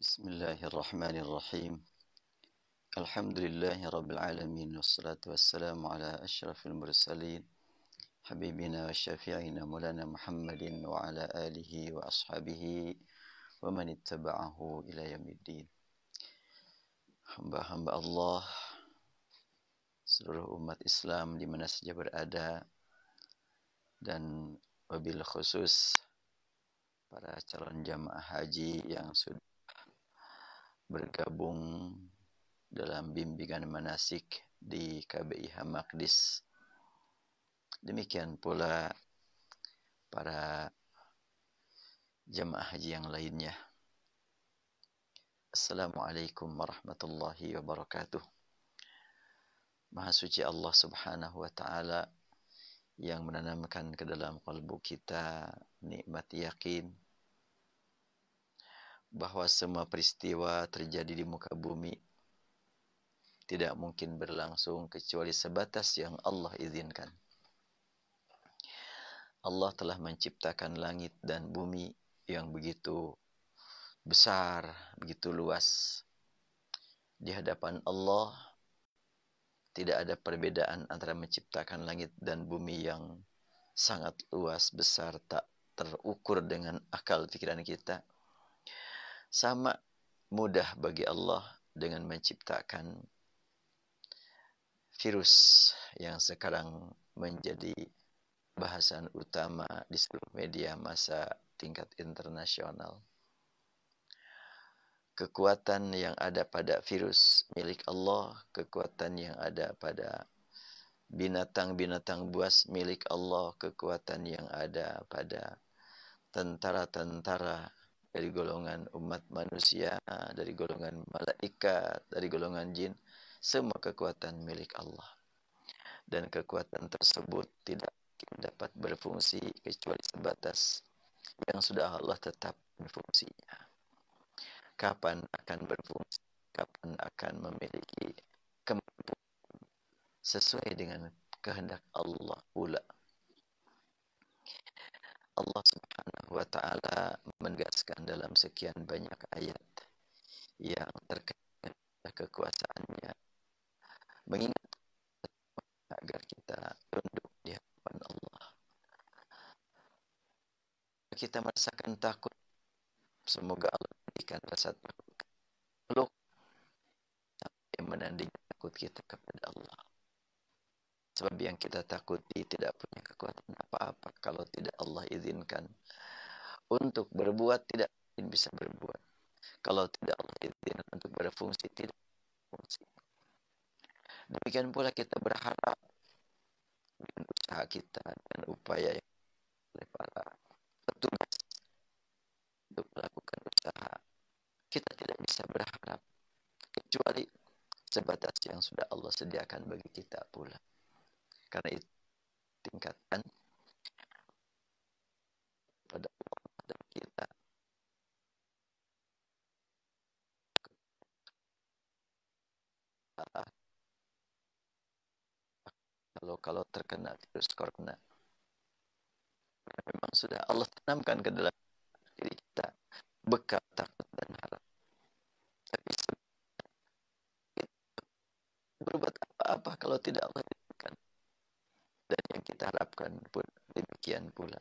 Bismillahirrahmanirrahim. Alhamdulillahi rabbil alamin wassalatu wassalamu ala asyrafil mursalin habibina wa syafi'ina maulana Muhammadin wa ala alihi wa ashabihi wa man ittaba'ahu ila yaumiddin. Hamba-hamba Allah, seluruh umat Islam di mana saja berada, dan wabil khusus para calon jamaah haji yang sudah bergabung dalam bimbingan manasik di KBIH Maqdis. Demikian pula para jamaah haji yang lainnya. Assalamualaikum warahmatullahi wabarakatuh. Maha suci Allah Subhanahu wa taala yang menanamkan ke dalam kalbu kita nikmat yakin bahwa semua peristiwa terjadi di muka bumi tidak mungkin berlangsung kecuali sebatas yang Allah izinkan. Allah telah menciptakan langit dan bumi yang begitu besar, begitu luas. Di hadapan Allah tidak ada perbedaan antara menciptakan langit dan bumi yang sangat luas, besar, tak terukur dengan akal pikiran kita. Sama mudah bagi Allah dengan menciptakan virus yang sekarang menjadi bahasan utama di seluruh media massa tingkat internasional. Kekuatan yang ada pada virus milik Allah, kekuatan yang ada pada binatang-binatang buas milik Allah, kekuatan yang ada pada tentara-tentara dari golongan umat manusia, dari golongan malaikat, dari golongan jin, semua kekuatan milik Allah. Dan kekuatan tersebut tidak dapat berfungsi kecuali sebatas yang sudah Allah tetap berfungsinya. Kapan akan berfungsi, kapan akan memiliki kemampuan sesuai dengan kehendak Allah pula. Allah Subhanahu wa taala menegaskan dalam sekian banyak ayat yang terkait dengan kekuasaannya, mengingat agar kita tunduk di hadapan Allah. Kita merasakan takut, semoga Allah berikan rasa takut peluk sampai menandingi takut kita kepada Allah. Sebab yang kita takuti tidak punya kekuatan apa-apa kalau tidak Allah izinkan. Untuk berbuat tidak mungkin bisa berbuat. Kalau tidak Allah izinkan untuk berfungsi, tidak berfungsi. Demikian pula kita berharap dengan usaha kita dan upaya yang oleh para petugas untuk melakukan usaha. Kita tidak bisa berharap kecuali sebatas yang sudah Allah sediakan bagi kita pula. Karena itu tingkatkan pada Allah dan kita. Kalau terkena virus corona, memang sudah Allah tanamkan ke dalam diri kita bekal takut dan harap. Tapi berbuat apa-apa kalau tidak Allah izinkan. Dan yang kita harapkan pun demikian pula.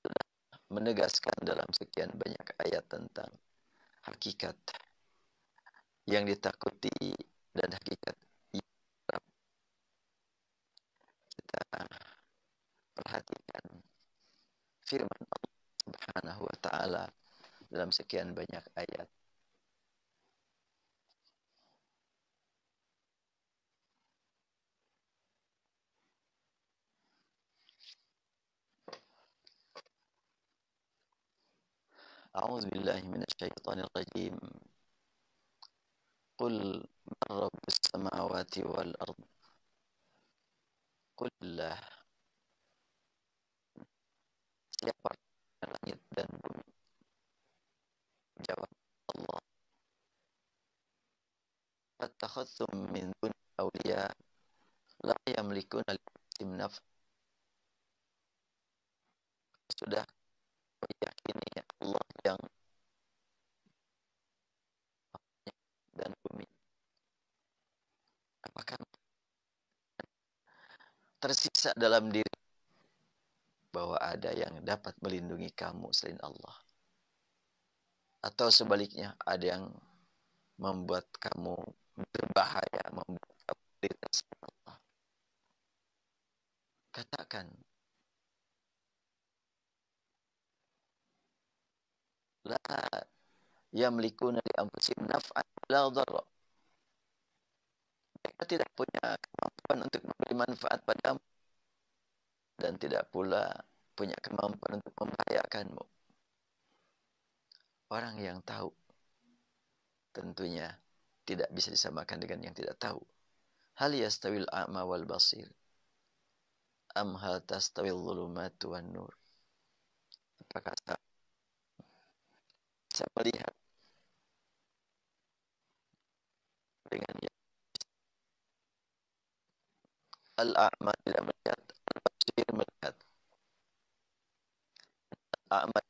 Sudah menegaskan dalam sekian banyak ayat tentang hakikat yang ditakuti dan hakikat yang kita perhatikan firman Allah Subhanahu wa taala dalam sekian banyak ayat. A'udzu billahi minasyaitonir rajim. Qul man rabbus samawati wal ard. Qulillah. Siapa langit dan bumi? Jawab Allah. Fattakhadhtum min duni awliya la yamlikuna likum naf'a. Sudah meyakini Allah yang merasa dalam diri bahwa ada yang dapat melindungi kamu selain Allah. Atau sebaliknya, ada yang membuat kamu berbahaya, membuat kamu derita selain Allah. Katakan, la yamlikuna li anfusihim naf'an la dharra. Mereka tidak punya kemampuan untuk memberi manfaat padamu dan tidak pula punya kemampuan untuk membahayakanmu. Orang yang tahu tentunya tidak bisa disamakan dengan yang tidak tahu. Hal yastawil a'ma wal basir am hal tastawil dhulumatu wan nur. Apakah bisa melihat dengan al-a'ma tidak melihat, al-basir melihat. Al-a'ma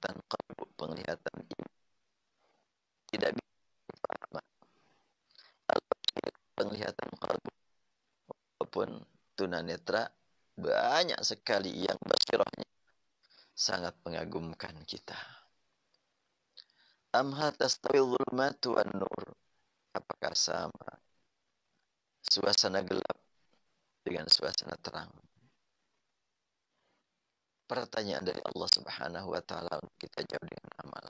dan qalbu, penglihatan iman tidak bisa dipahami. Al-basir penglihatan qalbu, walaupun tunanetra banyak sekali yang basirahnya sangat mengagumkan kita. Am hal tastawil dhulumatu wan nur. Apakah sama suasana gelap dengan suasana terang? Pertanyaan dari Allah Subhanahu wa taala untuk kita jawab dengan amal.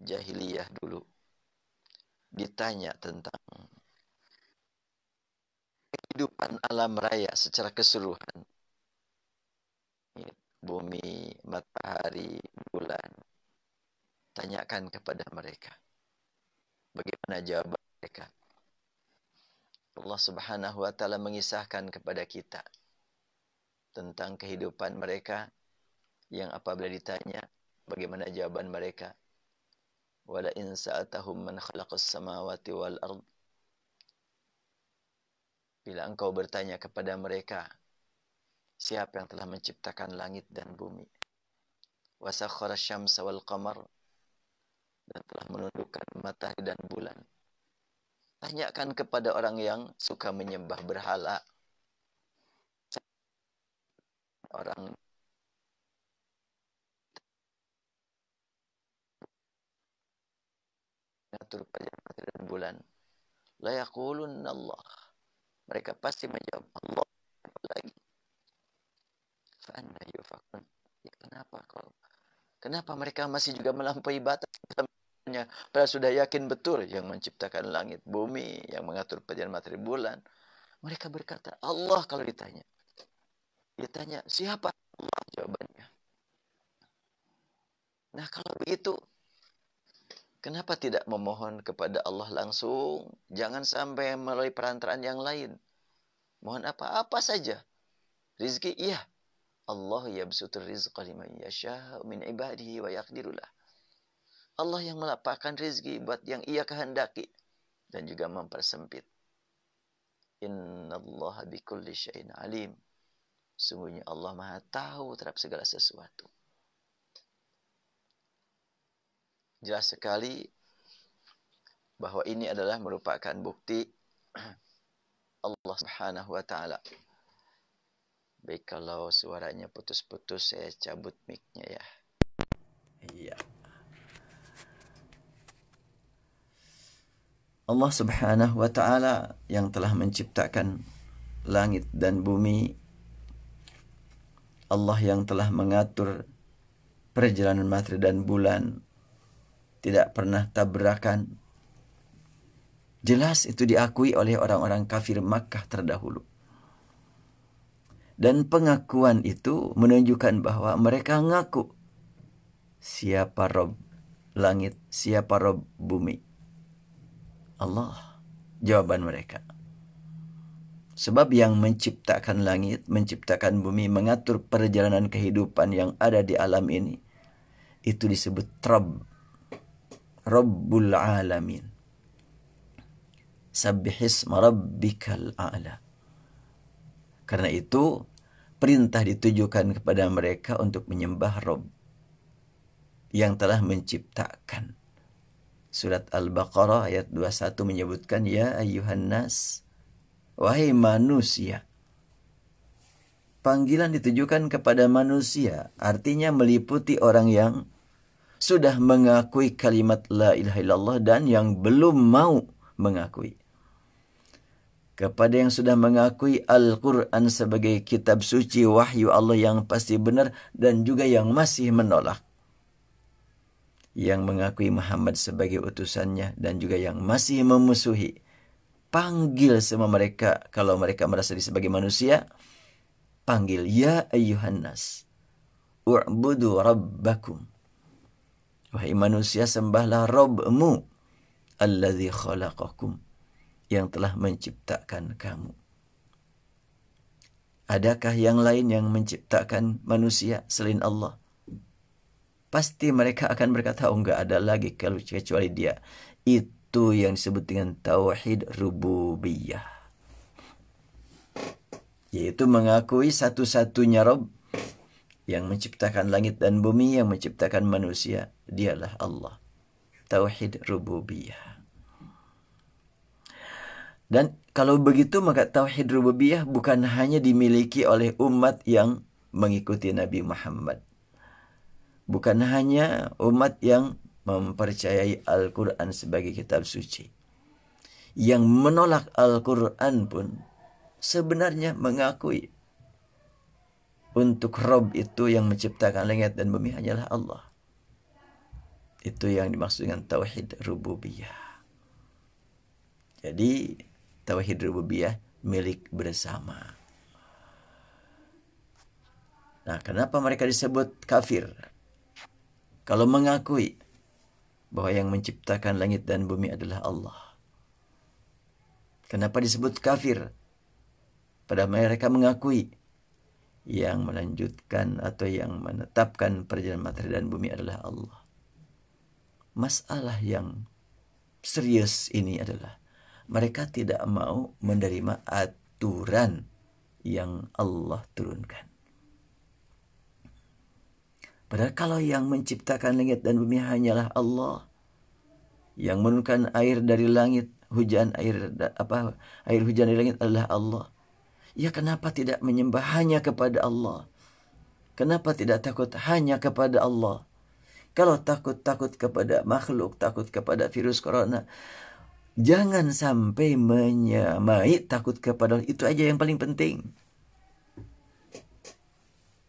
Jahiliyah dulu ditanya tentang kehidupan alam raya secara keseluruhan. Bumi, matahari, bulan. Tanyakan kepada mereka. Bagaimana jawaban mereka? Allah Subhanahu wa taala mengisahkan kepada kita tentang kehidupan mereka yang apabila ditanya bagaimana jawaban mereka. Wala in sa'atahum man khalaqas samawati wal ard. Bila engkau bertanya kepada mereka, siapa yang telah menciptakan langit dan bumi? Wa sakhkhara asy-syamsa wal qamar, dan telah menundukkan matahari dan bulan. Tanyakan kepada orang yang suka menyembah berhala. Orang mengatur pada matahari dan bulan. La yaqulunna Allah. Mereka pasti menjawab Allah. Apa lagi? Fa anna yufakun. Ya, kenapa mereka masih juga melampaui batas? Padahal sudah yakin betul yang menciptakan langit, bumi, yang mengatur perjalanan matahari bulan. Mereka berkata, Allah kalau ditanya. Dia tanya, siapa Allah? Jawabannya. Nah kalau begitu, kenapa tidak memohon kepada Allah langsung? Jangan sampai melalui perantaraan yang lain. Mohon apa-apa saja. Rizki, iya. Allah yabsutur rizqa liman yasha'u min ibadihi wa yaqdirulah. Allah yang melapangkan rezeki buat yang ia kehendaki dan juga mempersempit. Innallaha bikulli syai'in alim. Sungguhnya Allah Maha tahu terhadap segala sesuatu. Jelas sekali bahwa ini adalah merupakan bukti Allah Subhanahu wa taala. Baik, kalau suaranya putus-putus saya cabut mic-nya ya. Iya. Allah Subhanahu wa taala yang telah menciptakan langit dan bumi. Allah yang telah mengatur perjalanan matahari dan bulan. Tidak pernah tabrakan. Jelas itu diakui oleh orang-orang kafir Makkah terdahulu. Dan pengakuan itu menunjukkan bahwa mereka ngaku siapa Rob langit, siapa Rob bumi. Allah, jawaban mereka. Sebab yang menciptakan langit, menciptakan bumi, mengatur perjalanan kehidupan yang ada di alam ini, itu disebut Rabb, Rabbul Alamin. Sabbihisma rabbikal a'la. Karena itu, perintah ditujukan kepada mereka untuk menyembah Rabb yang telah menciptakan Surat Al-Baqarah ayat 21 menyebutkan, ya ayyuhan nas, wahai manusia. Panggilan ditujukan kepada manusia, artinya meliputi orang yang sudah mengakui kalimat la ilaha illallah dan yang belum mau mengakui. Kepada yang sudah mengakui Al-Quran sebagai kitab suci wahyu Allah yang pasti benar dan juga yang masih menolak. Yang mengakui Muhammad sebagai utusannya dan juga yang masih memusuhi. Panggil semua mereka, kalau mereka merasa diri sebagai manusia, panggil, ya ayyuhan nas, u'budu rabbakum. Wahai manusia, sembahlah Rabbmu, alladzi khalaqakum, yang telah menciptakan kamu. Adakah yang lain yang menciptakan manusia selain Allah? Pasti mereka akan berkata, oh enggak ada lagi kecuali dia. Itu yang disebut dengan tauhid rububiyah. Yaitu mengakui satu-satunya Rabb yang menciptakan langit dan bumi, yang menciptakan manusia. Dialah Allah. Tauhid rububiyah. Dan kalau begitu maka tauhid rububiyah bukan hanya dimiliki oleh umat yang mengikuti Nabi Muhammad. Bukan hanya umat yang mempercayai Al-Quran sebagai kitab suci. Yang menolak Al-Quran pun sebenarnya mengakui untuk Rabb itu yang menciptakan langit dan bumi hanyalah Allah. Itu yang dimaksud dengan tauhid rububiyah. Jadi tauhid rububiyah milik bersama. Nah, kenapa mereka disebut kafir? Kalau mengakui bahwa yang menciptakan langit dan bumi adalah Allah. Kenapa disebut kafir? Padahal mereka mengakui yang melanjutkan atau yang menetapkan perjalanan materi dan bumi adalah Allah. Masalah yang serius ini adalah mereka tidak mau menerima aturan yang Allah turunkan. Padahal kalau yang menciptakan langit dan bumi hanyalah Allah, yang menurunkan air dari langit, air hujan dari langit adalah Allah. Ya kenapa tidak menyembah hanya kepada Allah? Kenapa tidak takut hanya kepada Allah? Kalau takut kepada makhluk, takut kepada virus corona, jangan sampai menyamai takut kepada Allah. Itu aja yang paling penting.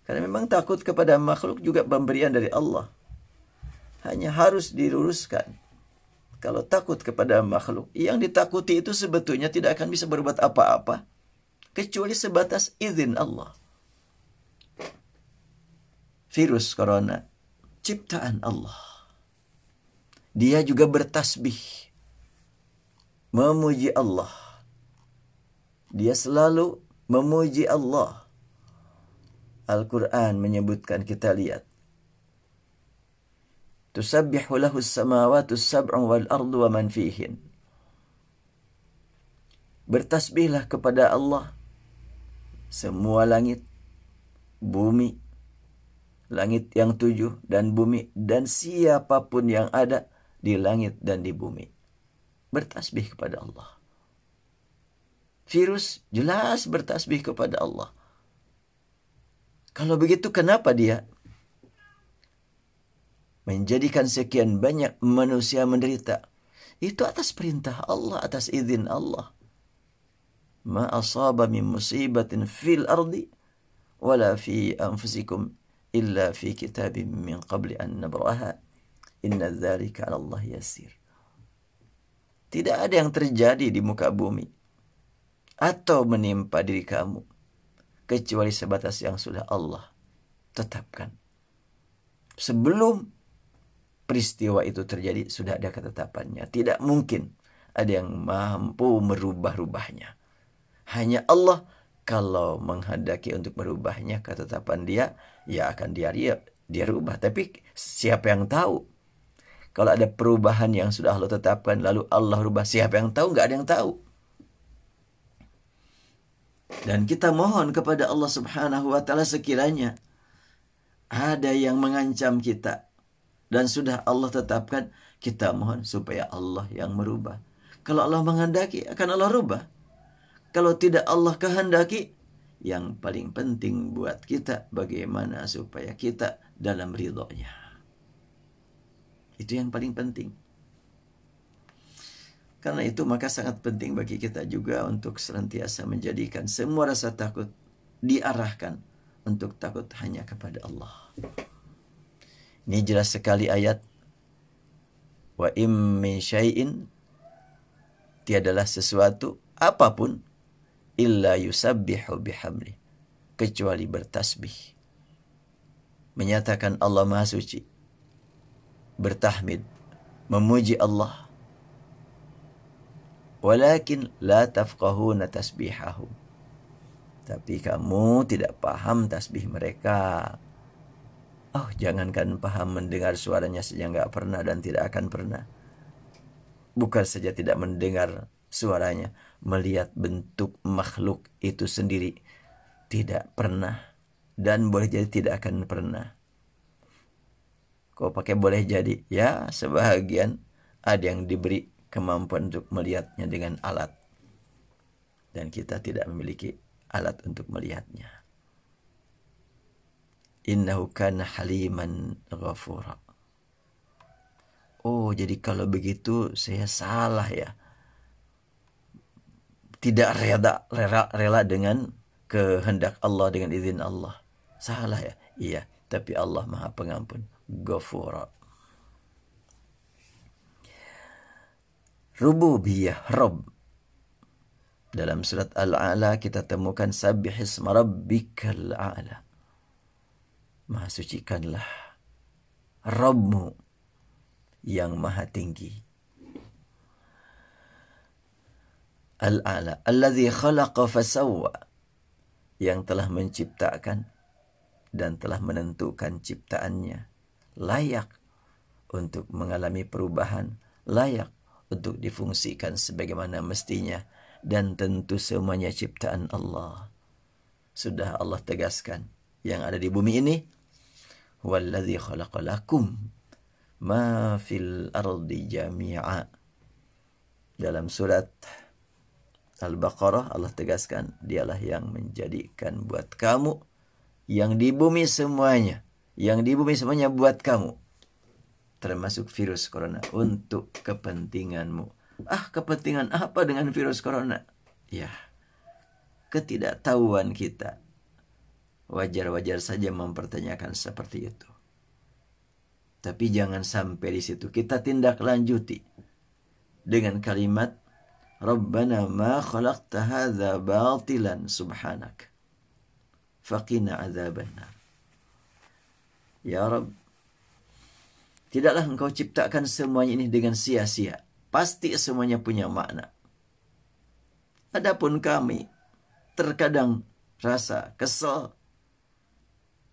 Karena memang takut kepada makhluk juga pemberian dari Allah. Hanya harus diluruskan. Kalau takut kepada makhluk, yang ditakuti itu sebetulnya tidak akan bisa berbuat apa-apa. Kecuali sebatas izin Allah. Virus corona, ciptaan Allah. Dia juga bertasbih. Memuji Allah. Dia selalu memuji Allah. Al-Quran menyebutkan, kita lihat. Tusabbihu lahu as-samawati as-sab'u wal ardu wa man fihin. Bertasbihlah kepada Allah semua langit, bumi, langit yang 7 dan bumi, dan siapapun yang ada di langit dan di bumi. Bertasbih kepada Allah. Virus jelas bertasbih kepada Allah. Kalau begitu kenapa dia menjadikan sekian banyak manusia menderita? Itu atas perintah Allah, atas izin Allah. Ma asaba min musibatin fil ardi wala fi anfusikum illa fi kitabim min qabli an nabraha. Inna dzalika 'ala Allah yasir. Tidak ada yang terjadi di muka bumi atau menimpa diri kamu kecuali sebatas yang sudah Allah tetapkan. Sebelum peristiwa itu terjadi, sudah ada ketetapannya. Tidak mungkin ada yang mampu merubah-rubahnya. Hanya Allah, kalau menghendaki untuk merubahnya ketetapan dia, ya akan dia rubah. Tapi siapa yang tahu? Kalau ada perubahan yang sudah Allah tetapkan, lalu Allah rubah, siapa yang tahu? Nggak ada yang tahu. Dan kita mohon kepada Allah Subhanahu wa ta'ala, sekiranya ada yang mengancam kita dan sudah Allah tetapkan, Kita mohon supaya Allah yang merubah. Kalau Allah menghendaki, akan Allah rubah. Kalau tidak Allah kehendaki, yang paling penting buat kita bagaimana supaya kita dalam ridhonya. Itu yang paling penting. Karena itu maka sangat penting bagi kita juga untuk senantiasa menjadikan semua rasa takut diarahkan untuk takut hanya kepada Allah. Ini jelas sekali ayat. Wa im min syai'in, tiadalah sesuatu apapun illa yusabbihu bihamdi, kecuali bertasbih, menyatakan Allah Maha Suci, bertahmid, memuji Allah. Walakin la tafqahuna tasbihahum, tapi kamu tidak paham tasbih mereka. Oh, jangankan paham, mendengar suaranya saja nggak pernah dan tidak akan pernah. Bukan saja tidak mendengar suaranya, melihat bentuk makhluk itu sendiri tidak pernah, dan boleh jadi tidak akan pernah. Kau pakai boleh jadi, ya sebahagian ada yang diberi kemampuan untuk melihatnya dengan alat, dan kita tidak memiliki alat untuk melihatnya. Innahu kana haliman ghafura. Oh, jadi kalau begitu saya salah ya. Tidak rela dengan kehendak Allah, dengan izin Allah. Salah ya? Iya, tapi Allah Maha Pengampun, Ghafura. Rububiyah, Rabb. Dalam surat Al-A'la kita temukan Sabbihisma Rabbikal A'la. Maha sucikanlah Rabbmu yang maha tinggi. Al-A'la, alladzi khalaqa fasawwa, yang telah menciptakan dan telah menentukan ciptaannya layak untuk mengalami perubahan, layak untuk difungsikan sebagaimana mestinya, dan tentu semuanya ciptaan Allah. Sudah Allah tegaskan, yang ada di bumi ini, huwallazi khalaqa lakum ma fil ardi jami'a. Dalam surat Al-Baqarah Allah tegaskan, dialah yang menjadikan buat kamu yang di bumi semuanya, yang di bumi semuanya buat kamu, termasuk virus corona, untuk kepentinganmu. Kepentingan apa dengan virus corona? Ya, ketidaktahuan kita. Wajar-wajar saja mempertanyakan seperti itu. Tapi jangan sampai di situ. Kita tindak lanjuti dengan kalimat Rabbana ma khalaqta hadza batilan subhanak faqina adzabannar. Ya Rabb, tidaklah engkau ciptakan semuanya ini dengan sia-sia. Pasti semuanya punya makna. Adapun kami terkadang rasa kesal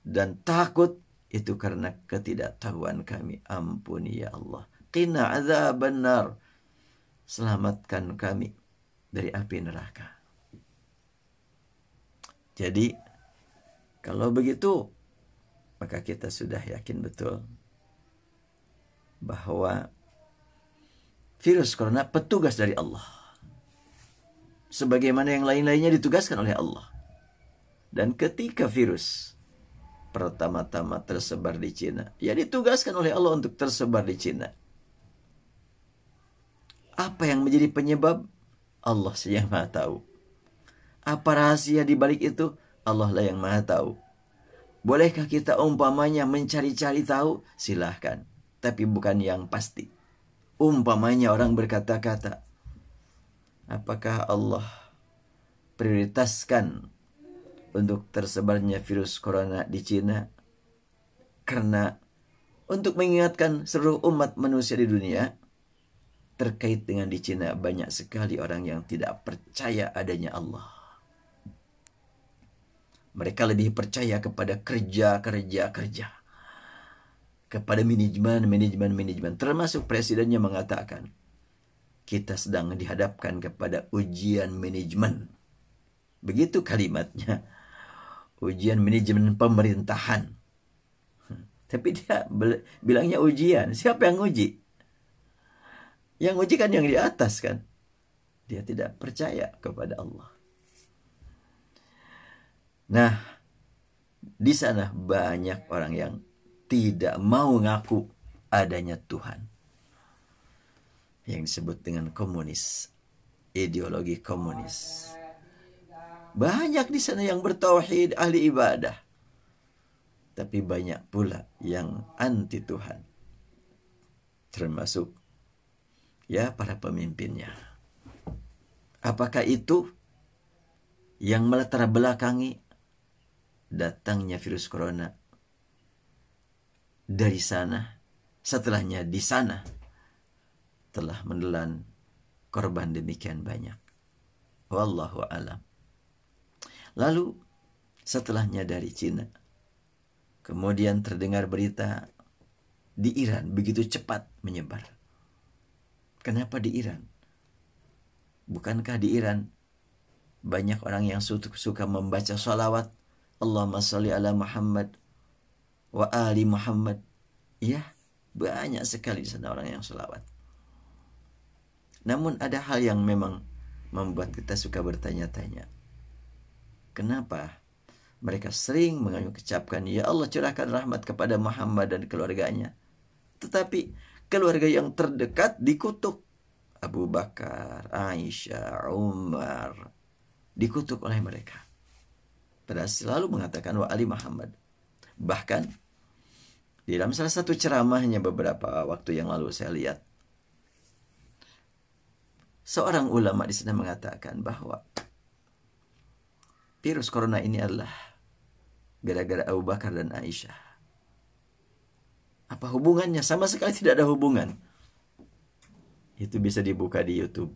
dan takut, itu karena ketidaktahuan kami. Ampuni ya Allah. Qina adzabannar. Selamatkan kami dari api neraka. Jadi, kalau begitu, maka kita sudah yakin betul bahwa virus corona petugas dari Allah. Sebagaimana yang lain-lainnya ditugaskan oleh Allah. Dan ketika virus pertama-tama tersebar di Cina, ya ditugaskan oleh Allah untuk tersebar di Cina. Apa yang menjadi penyebab? Allah saja yang maha tahu. Apa rahasia di balik itu? Allah lah yang maha tahu. Bolehkah kita umpamanya mencari-cari tahu? Silahkan. Tapi bukan yang pasti. Umpamanya orang berkata-kata, apakah Allah prioritaskan untuk tersebarnya virus corona di Cina karena untuk mengingatkan seluruh umat manusia di dunia terkait dengan di Cina banyak sekali orang yang tidak percaya adanya Allah. Mereka lebih percaya kepada kerja, kepada manajemen. Termasuk presidennya mengatakan, kita sedang dihadapkan kepada ujian manajemen. Begitu kalimatnya. Ujian manajemen pemerintahan. Tapi dia bilangnya ujian. Siapa yang uji? Yang uji kan yang di atas kan. Dia tidak percaya kepada Allah. Nah, di sana banyak orang yang tidak mau ngaku adanya Tuhan. Yang disebut dengan komunis. Ideologi komunis. Banyak di sana yang bertauhid, ahli ibadah. Tapi banyak pula yang anti Tuhan. Termasuk ya para pemimpinnya. Apakah itu yang melatar belakangi datangnya virus corona dari sana? Setelahnya di sana telah menelan korban demikian banyak. Wallahu alam. Lalu setelahnya dari Cina. Kemudian terdengar berita di Iran begitu cepat menyebar. Kenapa di Iran? Bukankah di Iran banyak orang yang suka membaca salawat? Allahumma sholli ala Muhammad wa ali Muhammad. Ya, banyak sekali di sana orang yang salawat. Namun ada hal yang memang membuat kita suka bertanya-tanya. Kenapa mereka sering mengucapkan, ya Allah curahkan rahmat kepada Muhammad dan keluarganya. Tetapi keluarga yang terdekat dikutuk. Abu Bakar, Aisyah, Umar. Dikutuk oleh mereka. Padahal selalu mengatakan wa ali Muhammad. Bahkan di dalam salah satu ceramahnya beberapa waktu yang lalu saya lihat. Seorang ulama di sana mengatakan bahwa virus corona ini adalah gara-gara Abu Bakar dan Aisyah. Apa hubungannya? Sama sekali tidak ada hubungan. Itu bisa dibuka di YouTube.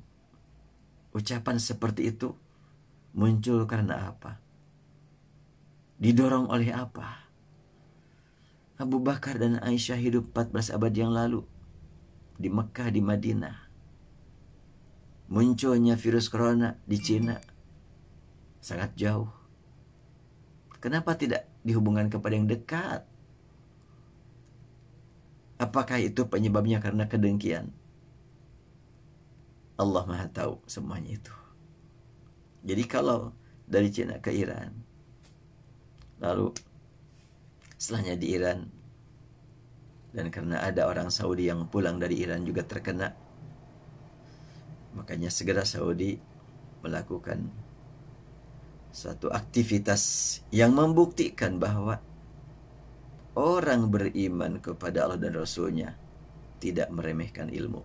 Ucapan seperti itu muncul karena apa? Didorong oleh apa? Abu Bakar dan Aisyah hidup 14 abad yang lalu di Mekah, di Madinah. Munculnya virus corona di Cina sangat jauh. Kenapa tidak dihubungkan kepada yang dekat? Apakah itu penyebabnya karena kedengkian? Allah Maha tahu semuanya itu. Jadi kalau dari Cina ke Iran, lalu setelahnya di Iran, dan karena ada orang Saudi yang pulang dari Iran juga terkena, makanya segera Saudi melakukan suatu aktivitas yang membuktikan bahwa orang beriman kepada Allah dan Rasulnya tidak meremehkan ilmu.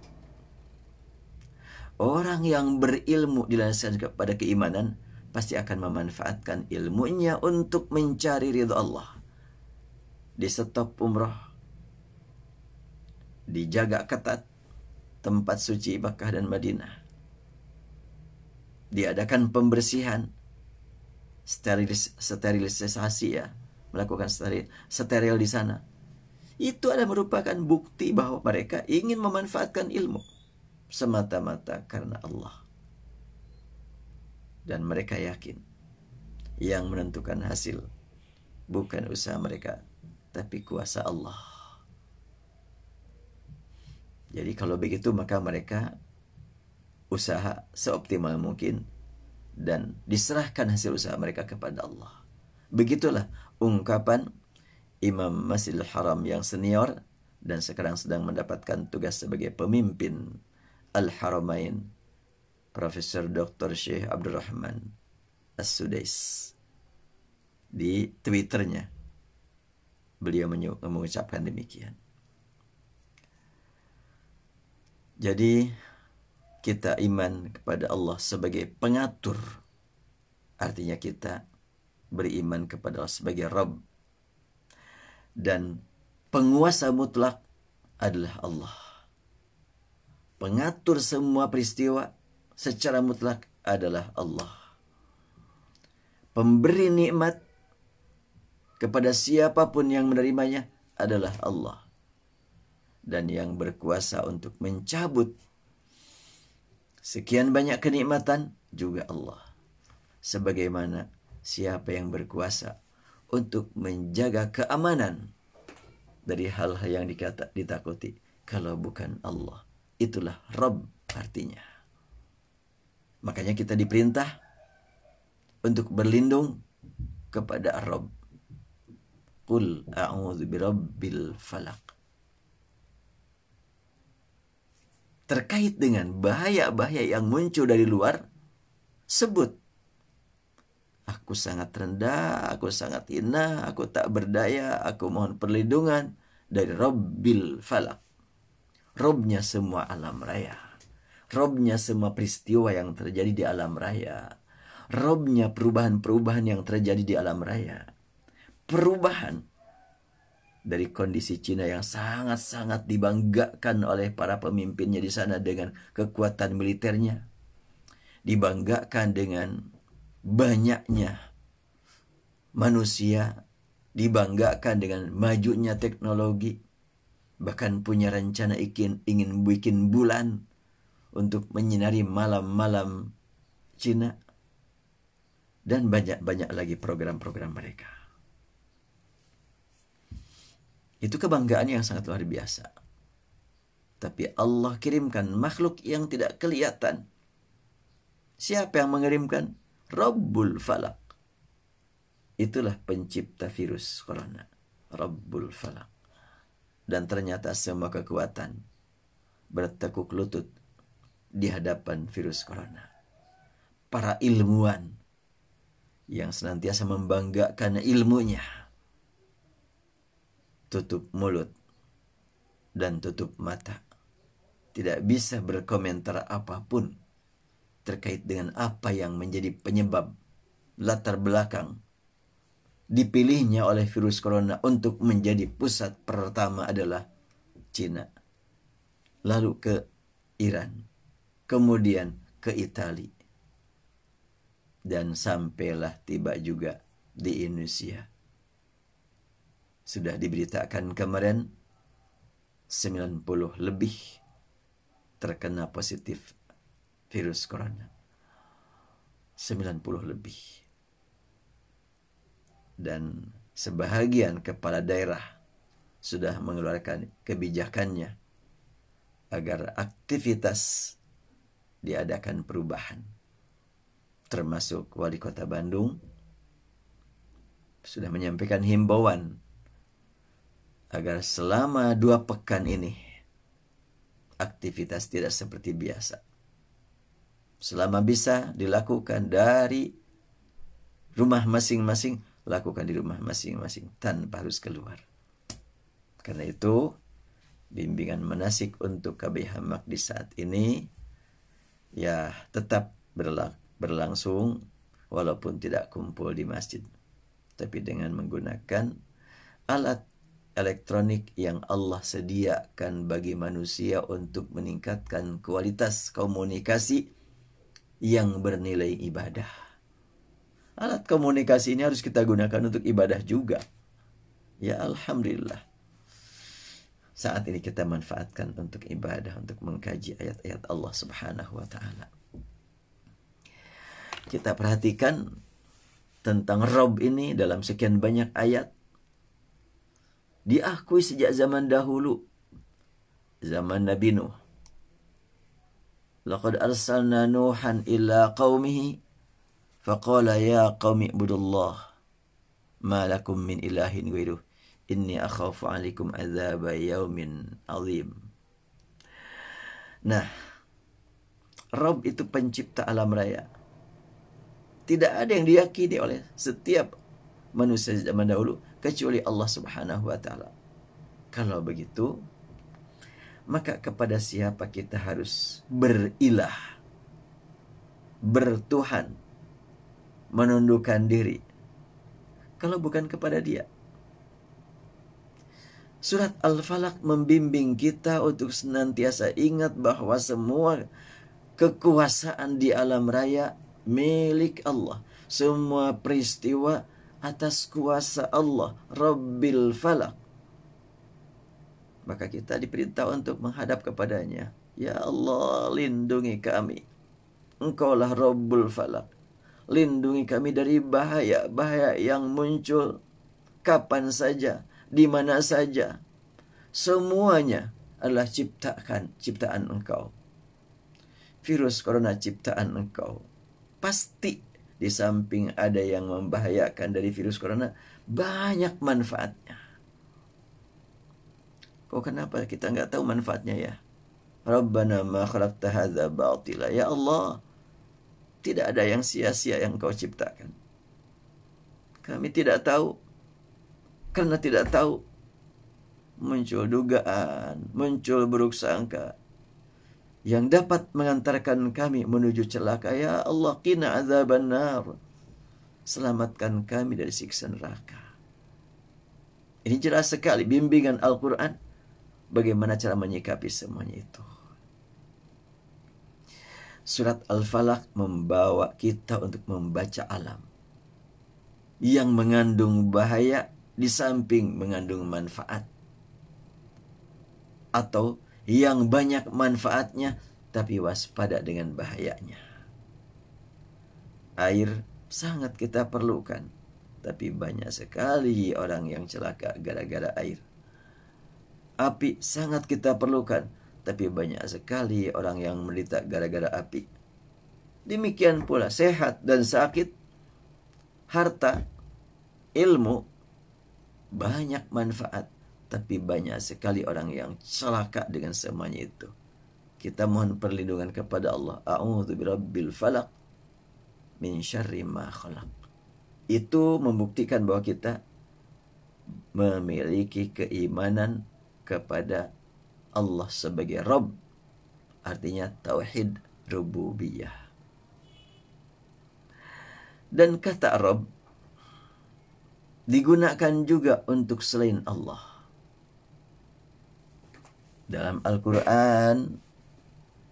Orang yang berilmu dilandaskan kepada keimanan pasti akan memanfaatkan ilmunya untuk mencari ridha Allah. Di stop umroh, dijaga ketat tempat suci Makkah dan Madinah. Diadakan pembersihan, sterilisasi ya, melakukan steril di sana. Itu adalah merupakan bukti bahwa mereka ingin memanfaatkan ilmu semata-mata karena Allah. Dan mereka yakin yang menentukan hasil bukan usaha mereka, tapi kuasa Allah. Jadi kalau begitu maka mereka usaha seoptimal mungkin dan diserahkan hasil usaha mereka kepada Allah. Begitulah ungkapan Imam Masjidil Haram yang senior dan sekarang sedang mendapatkan tugas sebagai pemimpin Al-Haramain, Profesor Dr. Syekh Abdurrahman As-Sudais. Di Twitternya beliau mengucapkan demikian. Jadi kita iman kepada Allah sebagai pengatur. Artinya kita beriman kepada Allah sebagai Rabb. Dan penguasa mutlak adalah Allah. Pengatur semua peristiwa secara mutlak adalah Allah. Pemberi nikmat kepada siapapun yang menerimanya adalah Allah. Dan yang berkuasa untuk mencabut sekian banyak kenikmatan juga Allah. Sebagaimana siapa yang berkuasa untuk menjaga keamanan dari hal-hal yang ditakuti kalau bukan Allah itulah Rabb artinya. Makanya kita diperintah untuk berlindung kepada Rabb. Qul a'udzu birabbil falaq. Terkait dengan bahaya-bahaya yang muncul dari luar, sebut. Aku sangat rendah, aku sangat hina, aku tak berdaya, aku mohon perlindungan dari Rabbil Falaq. Robnya semua alam raya. Robnya semua peristiwa yang terjadi di alam raya. Robnya perubahan-perubahan yang terjadi di alam raya. Perubahan dari kondisi Cina yang sangat-sangat dibanggakan oleh para pemimpinnya di sana dengan kekuatan militernya. Dibanggakan dengan banyaknya manusia, dibanggakan dengan majunya teknologi, bahkan punya rencana ingin bikin bulan untuk menyinari malam-malam Cina, dan banyak-banyak lagi program-program mereka. Itu kebanggaan yang sangat luar biasa. Tapi Allah kirimkan makhluk yang tidak kelihatan. Siapa yang mengirimkan? Rabbul Falaq. Itulah pencipta virus corona. Rabbul Falaq. Dan ternyata semua kekuatan bertekuk lutut di hadapan virus corona. Para ilmuwan yang senantiasa membanggakan ilmunya, tutup mulut dan tutup mata. Tidak bisa berkomentar apapun terkait dengan apa yang menjadi penyebab latar belakang dipilihnya oleh virus corona untuk menjadi pusat pertama adalah Cina, lalu ke Iran, kemudian ke Italia, dan sampailah tiba juga di Indonesia. Sudah diberitakan kemarin 90 lebih terkena positif virus corona. 90 lebih. Dan sebahagian kepala daerah sudah mengeluarkan kebijakannya agar aktivitas diadakan perubahan. Termasuk Wali Kota Bandung sudah menyampaikan himbauan agar selama 2 pekan ini aktivitas tidak seperti biasa. Selama bisa dilakukan dari rumah masing-masing, lakukan di rumah masing-masing tanpa harus keluar. Karena itu, bimbingan manasik untuk KB Hamak di saat ini ya tetap berlangsung walaupun tidak kumpul di masjid, tapi dengan menggunakan alat elektronik yang Allah sediakan bagi manusia untuk meningkatkan kualitas komunikasi yang bernilai ibadah. Alat komunikasi ini harus kita gunakan untuk ibadah juga. Ya Alhamdulillah. Saat ini kita manfaatkan untuk ibadah, untuk mengkaji ayat-ayat Allah Subhanahu wa Ta'ala. Kita perhatikan tentang Rabb ini dalam sekian banyak ayat. Diakui sejak zaman dahulu, zaman Nabi Nuh. Laqad arsalna Nuhan ila qaumihi faqala ya qaumi ibudullah ma lakum min ilahin ghairuh inni akhafu 'alaikum adzaba yaumin 'adzim. Nah, Rabb itu pencipta alam raya. Tidak ada yang diyakini oleh setiap manusia zaman dahulu kecuali Allah Subhanahu wa Ta'ala. Kalau begitu, maka kepada siapa kita harus berilah, bertuhan, menundukkan diri, kalau bukan kepada Dia? Surat Al-Falaq membimbing kita untuk senantiasa ingat bahwa semua kekuasaan di alam raya milik Allah. Semua peristiwa atas kuasa Allah, Rabbil Falaq. Maka kita diperintah untuk menghadap kepadanya. Ya Allah, lindungi kami. Engkaulah Rabbul Falaq. Lindungi kami dari bahaya-bahaya yang muncul kapan saja, di mana saja. Semuanya adalah ciptaan engkau. Virus corona ciptaan engkau. Pasti di samping ada yang membahayakan dari virus corona, banyak manfaatnya. Kok kenapa kita nggak tahu manfaatnya ya? Rabbana ma khalaqta hadza batila. Ya Allah, tidak ada yang sia-sia yang kau ciptakan. Kami tidak tahu. Karena tidak tahu, muncul dugaan, muncul buruk sangka yang dapat mengantarkan kami menuju celaka. Ya Allah, qina azaban nar. Selamatkan kami dari siksa neraka. Ini jelas sekali bimbingan Al-Quran bagaimana cara menyikapi semuanya itu. Surat Al-Falaq membawa kita untuk membaca alam yang mengandung bahaya di samping mengandung manfaat, atau yang banyak manfaatnya tapi waspada dengan bahayanya. Air sangat kita perlukan, tapi banyak sekali orang yang celaka gara-gara air. Api sangat kita perlukan, tapi banyak sekali orang yang menderita gara-gara api. Demikian pula sehat dan sakit, harta, ilmu, banyak manfaat, tapi banyak sekali orang yang celaka dengan semuanya itu. Kita mohon perlindungan kepada Allah. A'udzu birabbil falaq min syarri ma khalaq. Itu membuktikan bahwa kita memiliki keimanan kepada Allah sebagai Rabb. Artinya tauhid rububiyah. Dan kata Rabb digunakan juga untuk selain Allah. Dalam Al-Quran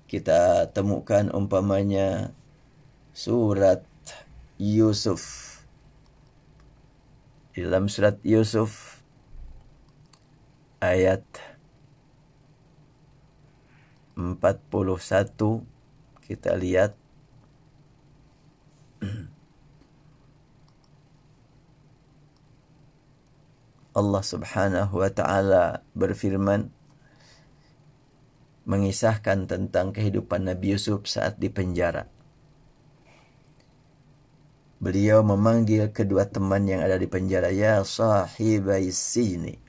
kita temukan umpamanya surat Yusuf. Dalam surat Yusuf ayat 41 kita lihat Allah Subhanahu wa ta'ala berfirman mengisahkan tentang kehidupan Nabi Yusuf saat di penjara. Beliau memanggil kedua teman yang ada di penjara, ya sahibai sijni,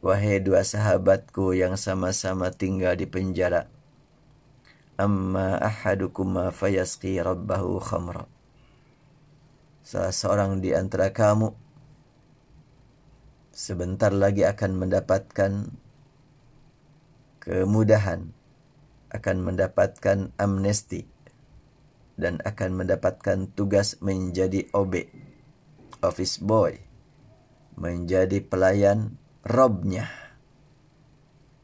wahai dua sahabatku yang sama-sama tinggal di penjara. Amma ahadukuma fayasqi rabbahu khamra. Salah seorang di antara kamu sebentar lagi akan mendapatkan kemudahan, akan mendapatkan amnesti, dan akan mendapatkan tugas menjadi OB, office boy, menjadi pelayan Robnya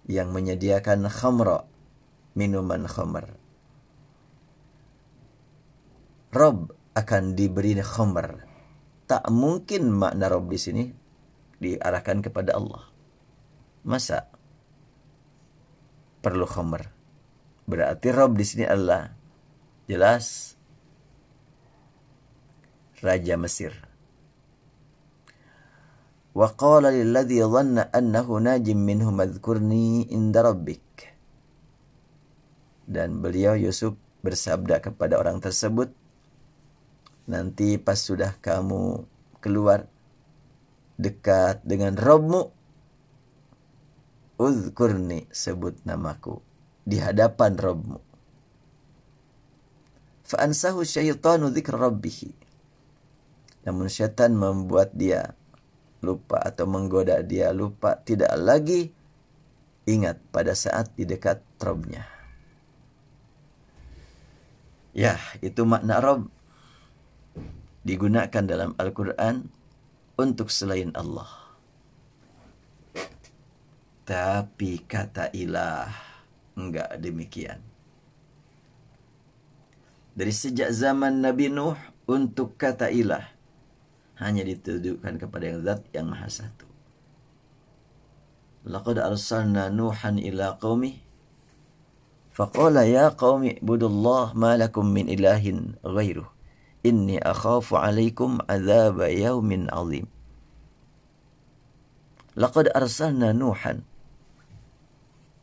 yang menyediakan khamra, minuman khamr. Rob akan diberi khamr. Tak mungkin makna Rob di sini diarahkan kepada Allah. Masa perlu khamr? Berarti Rob di sini adalah jelas Raja Mesir. Wa qala lilladzi dhanna annahu najim minhu madhkurni inda rabbik. Dan beliau Yusuf bersabda kepada orang tersebut, nanti pas sudah kamu keluar dekat dengan Rabbmu, uzkurni, sebut namaku di hadapan Rabbmu. Fa'ansahu syaitanu dzikra rabbih. Namun syaitan membuat dia lupa atau menggoda dia lupa, tidak lagi ingat pada saat di dekat Rabbnya. Ya, itu makna Rabb digunakan dalam Al-Quran untuk selain Allah. Tapi kata ilah enggak demikian. Dari sejak zaman Nabi Nuh, untuk kata ilah hanya ditujukan kepada yang zat yang maha satu. Laqad arsalna Nuhan ila qaumih faqala ya qaumi ibudullah ma lakum min ilahin ghairuh inni akhafu alaikum azab yaumin azim. Laqad arsalna Nuhan,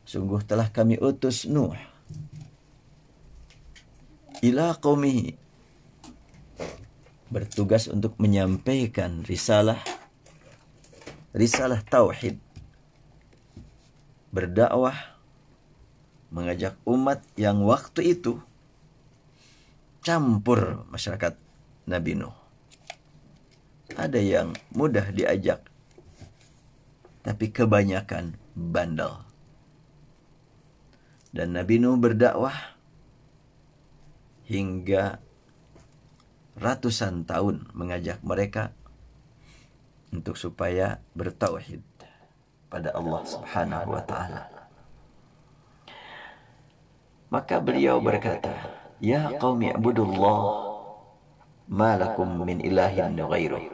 sungguh telah kami utus Nuh ila qaumihi, bertugas untuk menyampaikan risalah tauhid, berdakwah, mengajak umat yang waktu itu campur masyarakat Nabi Nuh. Ada yang mudah diajak, tapi kebanyakan bandel. Dan Nabi Nuh berdakwah hingga ratusan tahun mengajak mereka untuk supaya bertauhid pada Allah Subhanahu wa taala. Maka beliau berkata, "Ya qaumi ibudullah ma lakum min ilahin ghairuh."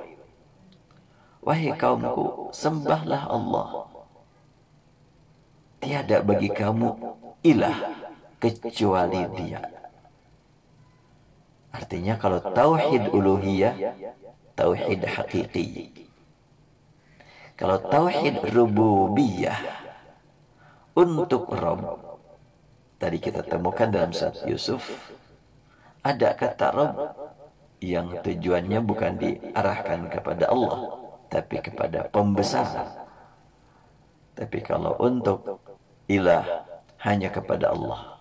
Wahai kaumku, sembahlah Allah. Tiada bagi kamu ilah kecuali Dia. Artinya kalau tauhid uluhiyah, tauhid hakiki. Kalau tauhid rububiyah, untuk Rabb, tadi kita temukan dalam surat Yusuf, ada kata Rabb yang tujuannya bukan diarahkan kepada Allah, tapi kepada pembesar. Tapi kalau untuk ilah, hanya kepada Allah.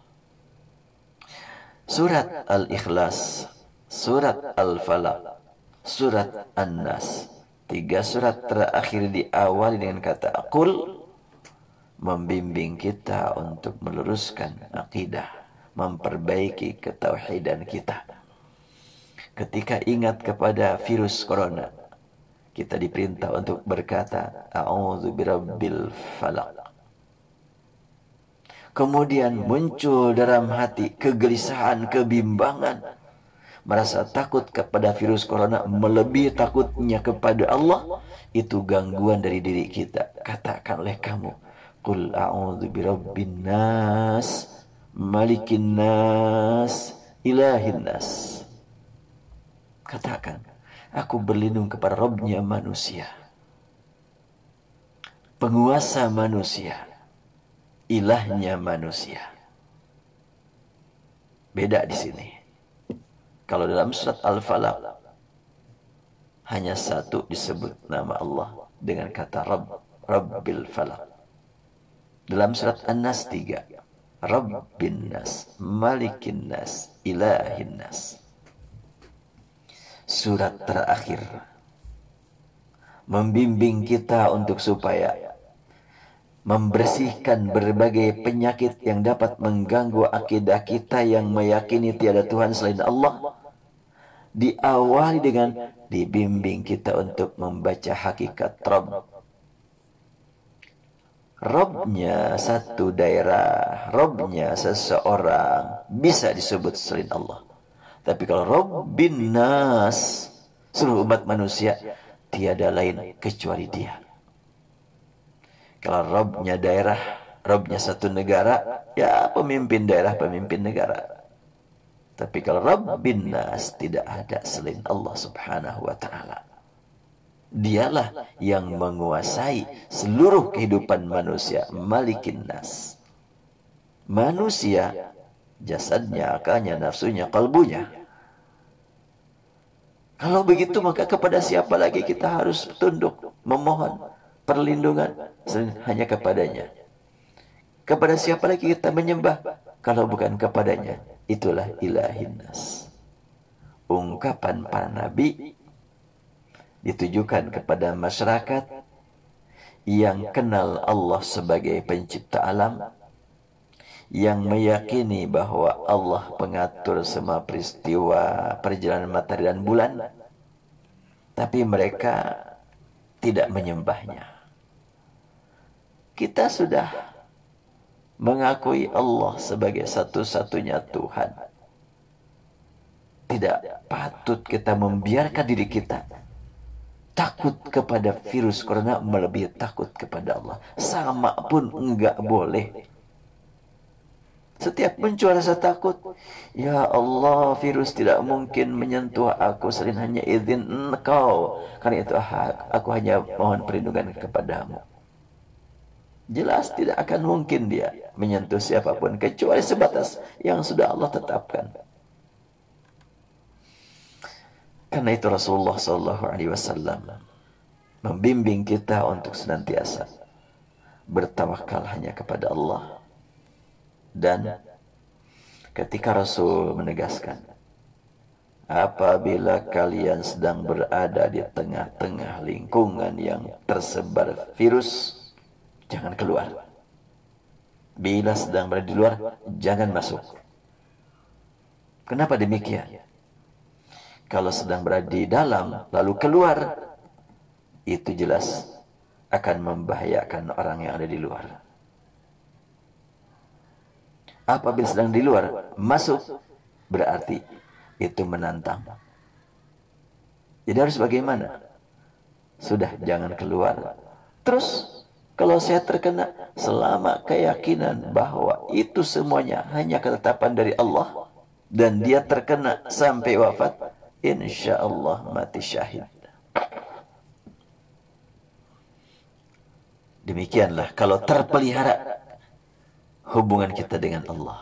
Surat Al-Ikhlas, surat Al-Falaq, surat An-Nas, 3 surat terakhir diawali dengan kata Qul, membimbing kita untuk meluruskan akidah, memperbaiki ketauhidan kita. Ketika ingat kepada virus corona, kita diperintah untuk berkata a'udzu birabbil falaq. Kemudian muncul dalam hati kegelisahan, kebimbangan, merasa takut kepada virus corona melebihi takutnya kepada Allah. Itu gangguan dari diri kita. Katakan oleh kamu, qul a'udzu birabbin nas, malikin nas, ilahin nas. Katakan, aku berlindung kepada Rabbnya manusia, penguasa manusia, ilahnya manusia. Beda di sini. Kalau dalam surat Al-Falaq hanya satu disebut nama Allah dengan kata Rabb, Rabbil Falaq. Dalam surat An-Nas 3, Rabbin Nas, Malikin Nas, Ilahin Nas. Surat terakhir membimbing kita untuk supaya membersihkan berbagai penyakit yang dapat mengganggu akidah kita yang meyakini tiada Tuhan selain Allah. Diawali dengan dibimbing kita untuk membaca hakikat Rabb. Rabbnya satu daerah, Rabbnya seseorang bisa disebut selain Allah. Tapi kalau Rabbin Nas, seluruh umat manusia, tiada lain kecuali Dia. Kalau Rabbnya daerah, Rabbnya satu negara, ya pemimpin daerah, pemimpin negara. Tapi kalau Rabbin Nas, tidak ada selain Allah Subhanahu wa ta'ala. Dialah yang menguasai seluruh kehidupan manusia, Malikin Nas. Manusia, jasadnya, akalnya, nafsunya, kalbunya. Kalau begitu, maka kepada siapa lagi kita harus tunduk, memohon perlindungan? Hanya kepadanya. Kepada siapa lagi kita menyembah kalau bukan kepadanya? Itulah ilahin nas. Ungkapan para nabi ditujukan kepada masyarakat yang kenal Allah sebagai pencipta alam, yang meyakini bahwa Allah pengatur semua peristiwa perjalanan matahari dan bulan, tapi mereka tidak menyembahnya. Kita sudah mengakui Allah sebagai satu-satunya Tuhan. Tidak patut kita membiarkan diri kita takut kepada virus corona melebihi takut kepada Allah. Sama pun enggak boleh. Setiap muncul rasa takut, ya Allah, virus tidak mungkin menyentuh aku selain hanya izin Engkau. Karena itu aku hanya mohon perlindungan kepadamu. jelas tidak akan mungkin dia menyentuh siapapun kecuali sebatas yang sudah Allah tetapkan. Karena itu Rasulullah SAW membimbing kita untuk senantiasa bertawakal hanya kepada Allah. Dan ketika Rasul menegaskan, apabila kalian sedang berada di tengah-tengah lingkungan yang tersebar virus, jangan keluar. Bila sedang berada di luar, jangan masuk. Kenapa demikian? Kalau sedang berada di dalam, lalu keluar, itu jelas akan membahayakan orang yang ada di luar. Apabila sedang di luar, masuk, berarti itu menantang. Jadi harus bagaimana? Sudah, jangan keluar. Terus, kalau saya terkena, selama keyakinan bahwa itu semuanya hanya ketetapan dari Allah, dan dia terkena sampai wafat, insya Allah mati syahid. Demikianlah kalau terpelihara hubungan kita dengan Allah.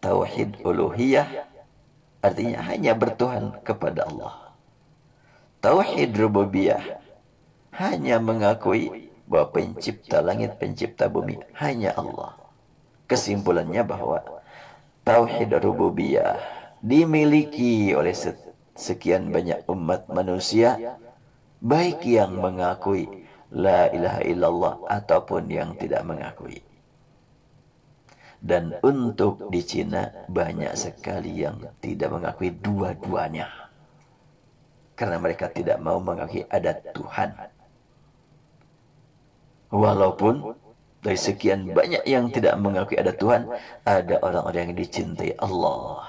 Tauhid uluhiyah artinya hanya bertuhan kepada Allah. Tauhid rububiyah hanya mengakui bahwa pencipta langit, pencipta bumi hanya Allah. Kesimpulannya bahwa tauhid rububiyah dimiliki oleh sekian banyak umat manusia, baik yang mengakui la ilaha illallah ataupun yang tidak mengakui. Dan untuk di Cina banyak sekali yang tidak mengakui dua-duanya, karena mereka tidak mau mengakui ada Tuhan. Walaupun dari sekian banyak yang tidak mengakui ada Tuhan, ada orang-orang yang dicintai Allah,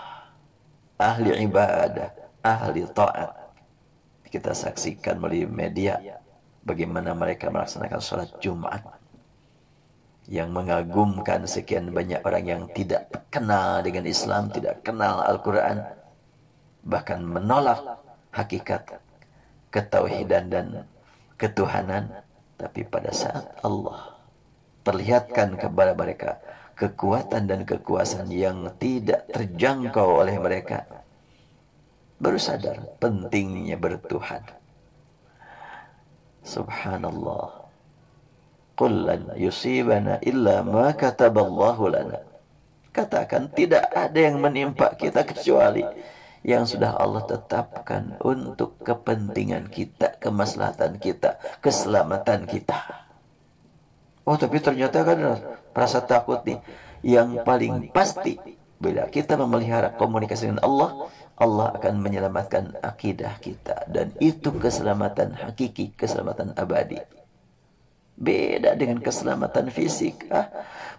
ahli ibadah, ahli taat. Kita saksikan melalui media bagaimana mereka melaksanakan sholat Jumat, yang mengagumkan sekian banyak orang yang tidak kenal dengan Islam, tidak kenal Al-Quran, bahkan menolak hakikat ketauhidan dan ketuhanan. Tapi pada saat Allah perlihatkan kepada mereka kekuatan dan kekuasaan yang tidak terjangkau oleh mereka, baru sadar pentingnya bertuhan. Subhanallah. Qul lan yusibana illa ma kataballahu lana. Katakan, tidak ada yang menimpa kita kecuali yang sudah Allah tetapkan untuk kepentingan kita, kemaslahatan kita, keselamatan kita. Oh, tapi ternyata kan rasa takut nih. Yang paling pasti, bila kita memelihara komunikasi dengan Allah, Allah akan menyelamatkan akidah kita. Dan itu keselamatan hakiki, keselamatan abadi. Beda dengan keselamatan fisik.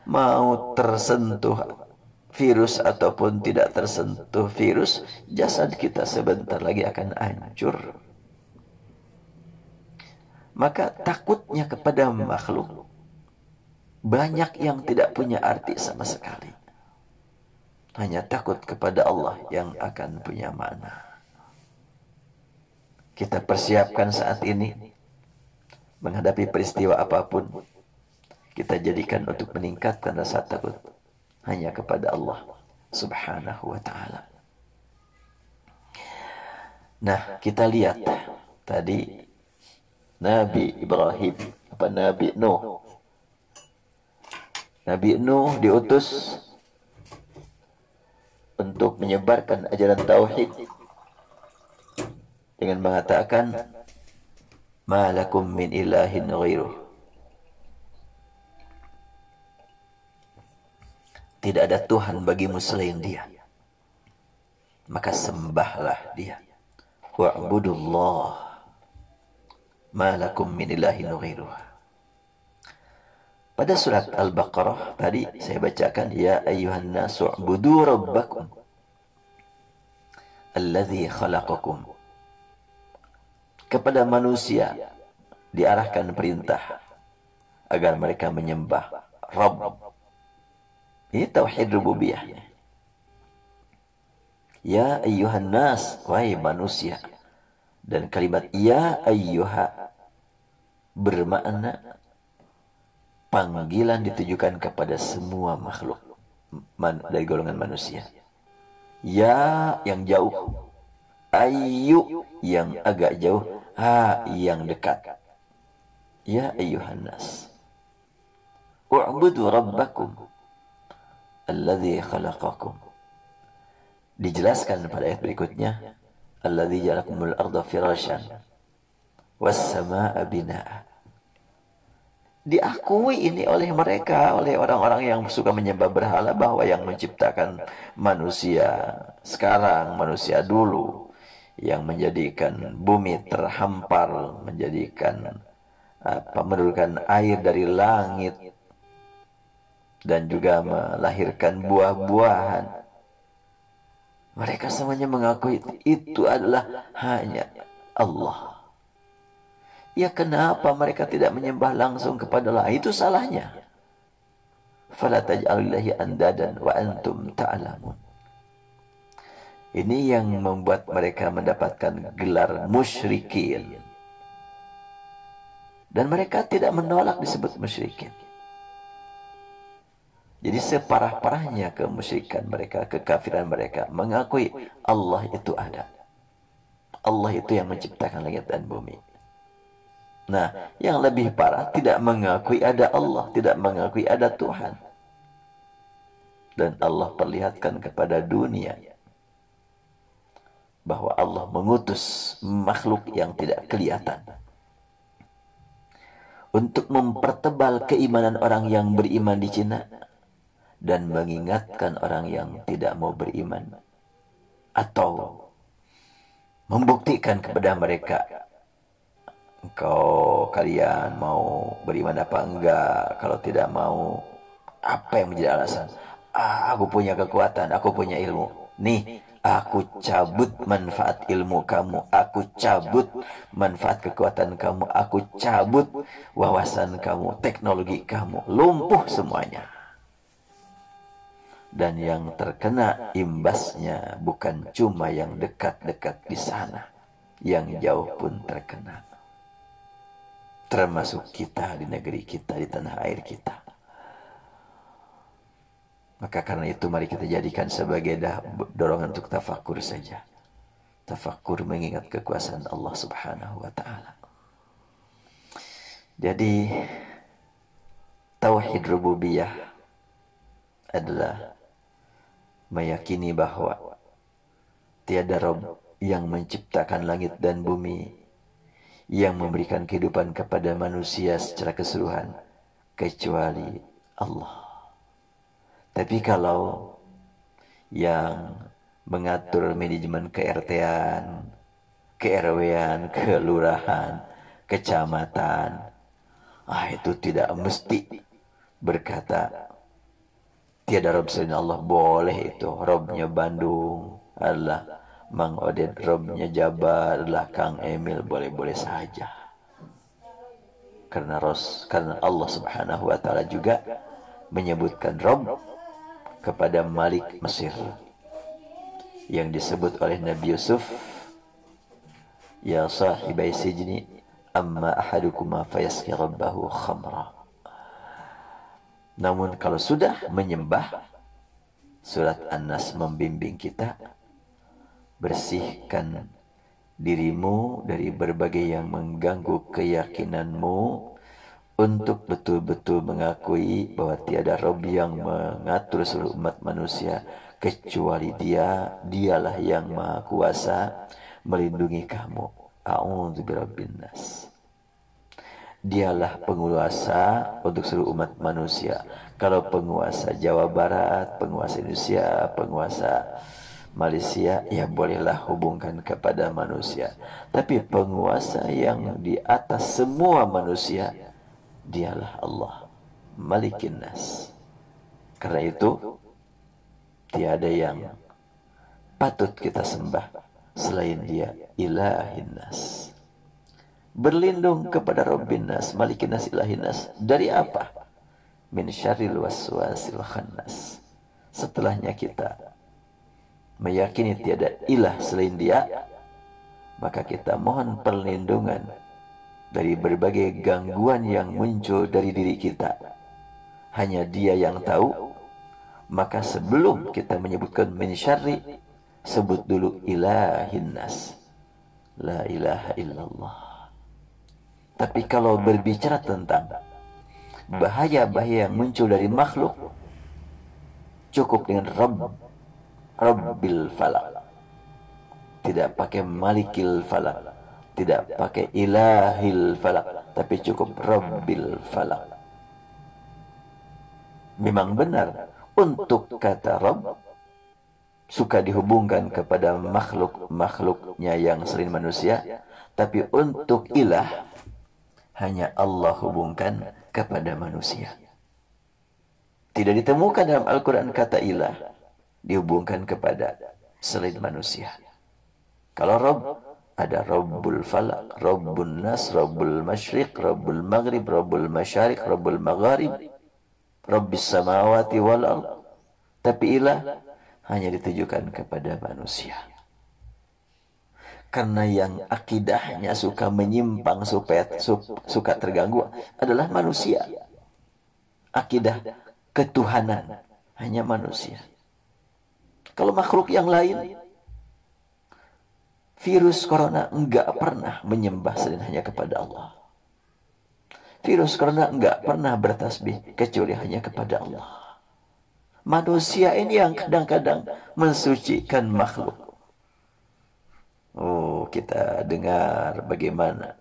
Mau tersentuh virus ataupun tidak tersentuh virus, jasad kita sebentar lagi akan hancur. Maka takutnya kepada makhluk banyak yang tidak punya arti sama sekali. Hanya takut kepada Allah yang akan punya makna. Kita persiapkan saat ini menghadapi peristiwa apapun, kita jadikan untuk meningkatkan rasa takut hanya kepada Allah Subhanahu wa ta'ala. Nah, kita lihat tadi Nabi Ibrahim, Nabi Nuh. Nabi Nuh diutus untuk menyebarkan ajaran tauhid dengan mengatakan, ma lakum min ilahin ghairuh. Tidak ada Tuhan bagimu selain Dia, maka sembahlah Dia. Wa'budullah ma lakum min ilahin ghairuh. Pada surat Al-Baqarah tadi saya bacakan, ya ayyuhan nasu u'budu rabbakum alladzi khalaqakum. Kepada manusia diarahkan perintah agar mereka menyembah Rabb. Ini tauhid rububiyah. Ya ayyuhan nas, wahai manusia. Dan kalimat ya ayyuha bermakna panggilan ditujukan kepada semua makhluk dari golongan manusia. Ya yang jauh, ayu yang agak jauh, ha yang dekat. Ya ayyuhan nas, u'budu rabbakum alladzi khalaqakum. Dijelaskan pada ayat berikutnya, alladzi ja'alakumul arda firasyan was samaa'a binaa'a. Diakui ini oleh mereka, oleh orang-orang yang suka menyembah berhala, bahwa yang menciptakan manusia sekarang, manusia dulu, yang menjadikan bumi terhampar, menjadikan menurunkan air dari langit, dan juga melahirkan buah-buahan. Mereka semuanya mengakui itu adalah hanya Allah. Ya kenapa mereka tidak menyembah langsung kepada Allah? Itu salahnya. Fala taj'alulillahi andadan wa antum ta'lamun. Ini yang membuat mereka mendapatkan gelar musyrikin. Dan mereka tidak menolak disebut musyrikin. Jadi separah-parahnya kemusyrikan mereka, kekafiran mereka, mengakui Allah itu ada. Allah itu yang menciptakan langit dan bumi. Nah, yang lebih parah tidak mengakui ada Allah, tidak mengakui ada Tuhan. Dan Allah perlihatkan kepada dunia bahwa Allah mengutus makhluk yang tidak kelihatan untuk mempertebal keimanan orang yang beriman di Cina dan mengingatkan orang yang tidak mau beriman, atau membuktikan kepada mereka, kalian mau beriman apa enggak? Kalau tidak mau, apa yang menjadi alasan? Aku punya kekuatan, aku punya ilmu. Nih, aku cabut manfaat ilmu kamu, aku cabut manfaat kekuatan kamu, aku cabut wawasan kamu, teknologi kamu, lumpuh semuanya. Dan yang terkena imbasnya bukan cuma yang dekat-dekat di sana, yang jauh pun terkena. Termasuk kita di negeri kita, di tanah air kita. Maka karena itu mari kita jadikan sebagai dorongan untuk tafakur saja. Tafakur mengingat kekuasaan Allah Subhanahu wa ta'ala. Jadi tauhid rububiyah adalah meyakini bahwa tiada Rabb yang menciptakan langit dan bumi, yang memberikan kehidupan kepada manusia secara keseluruhan, kecuali Allah. Tapi kalau yang mengatur manajemen ke-RT-an, ke-RW-an, kelurahan, kecamatan, itu tidak mesti berkata tiada Rabb selain Allah. Boleh itu Rabbnya Bandung adalah Mang Odet, Robnya Jabar, adalah Kang Emil, boleh-boleh saja. Karena Allah Subhanahu wa ta'ala juga menyebutkan Rob kepada Malik Mesir, yang disebut oleh Nabi Yusuf, ya sahibai sijni amma ahadukuma fayasqi rabbahu khamra. Namun kalau sudah menyembah, surat An-Nas membimbing kita, bersihkan dirimu dari berbagai yang mengganggu keyakinanmu, untuk betul-betul mengakui bahwa tiada Rabb yang mengatur seluruh umat manusia kecuali Dia. Dialah yang Maha Kuasa melindungi kamu. A'udzu birabbin nas. Dialah penguasa untuk seluruh umat manusia. Kalau penguasa Jawa Barat, penguasa Indonesia, penguasa Malaysia, ya bolehlah hubungkan kepada manusia. Tapi penguasa yang di atas semua manusia, dialah Allah, Malikin Nas. Karena itu tiada yang patut kita sembah selain Dia, Ilahin Nas. Berlindung kepada Rabbin Nas, Malikin Nas, Ilahin Nas. Dari apa? Min syarril waswasil khannas. Setelahnya kita meyakini tiada ilah selain Dia, maka kita mohon perlindungan dari berbagai gangguan yang muncul dari diri kita, hanya Dia yang tahu, maka sebelum kita menyebutkan min syarri, sebut dulu ilahin nas, la ilaha illallah. Tapi kalau berbicara tentang bahaya-bahaya yang muncul dari makhluk, cukup dengan Rabbil falak. Tidak pakai malikil falak, tidak pakai ilahil falak, tapi cukup Rabbil falak. Memang benar untuk kata Rabb suka dihubungkan kepada makhluknya yang selain manusia, tapi untuk ilah hanya Allah hubungkan kepada manusia. Tidak ditemukan dalam Al-Quran kata ilah dihubungkan kepada selain manusia. Kalau Rabb, ada Rabbul Falak, Rabbun Nas, Rabbul Masyriq, Rabbul Maghrib, Rabbul Masyariq, Rabbul Magharib, Rabbis Samawati wal Ard. Tapi ilah hanya ditujukan kepada manusia. Karena yang akidahnya suka menyimpang, supaya suka terganggu adalah manusia. Akidah ketuhanan hanya manusia. Kalau makhluk yang lain, virus corona enggak pernah menyembah selain hanya kepada Allah. Virus corona enggak pernah bertasbih kecuali hanya kepada Allah. Manusia ini yang kadang-kadang mensucikan makhluk. Oh, kita dengar bagaimana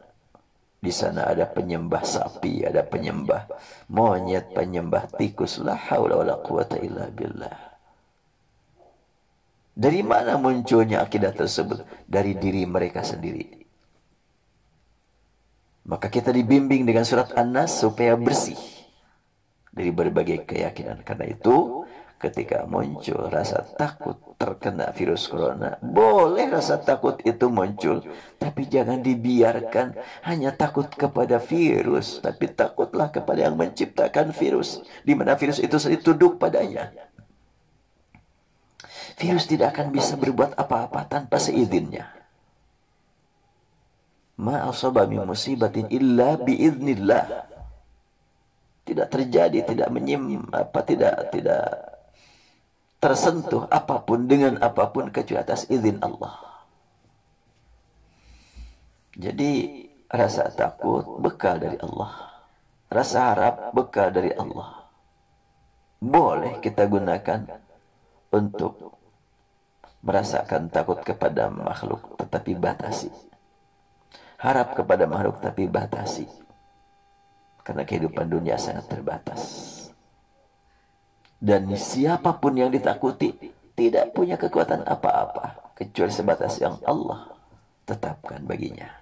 di sana ada penyembah sapi, ada penyembah monyet, penyembah tikus. La haula wala quwata illa billah. Dari mana munculnya akidah tersebut? Dari diri mereka sendiri. Maka kita dibimbing dengan surat An-Nas supaya bersih dari berbagai keyakinan. Karena itu, ketika muncul rasa takut terkena virus corona, boleh rasa takut itu muncul, tapi jangan dibiarkan hanya takut kepada virus, tapi takutlah kepada yang menciptakan virus, di mana virus itu sendiri tunduk padanya. Virus tidak akan bisa berbuat apa-apa tanpa seizinnya. Ma asaba min musibatin illa biiznillah. Tidak terjadi, tidak tersentuh apapun dengan apapun kecuali atas izin Allah. Jadi rasa takut bekal dari Allah. Rasa harap bekal dari Allah. Boleh kita gunakan untuk merasakan takut kepada makhluk, tetapi batasi. Harap kepada makhluk, tapi batasi. Karena kehidupan dunia sangat terbatas. Dan siapapun yang ditakuti tidak punya kekuatan apa-apa kecuali sebatas yang Allah tetapkan baginya.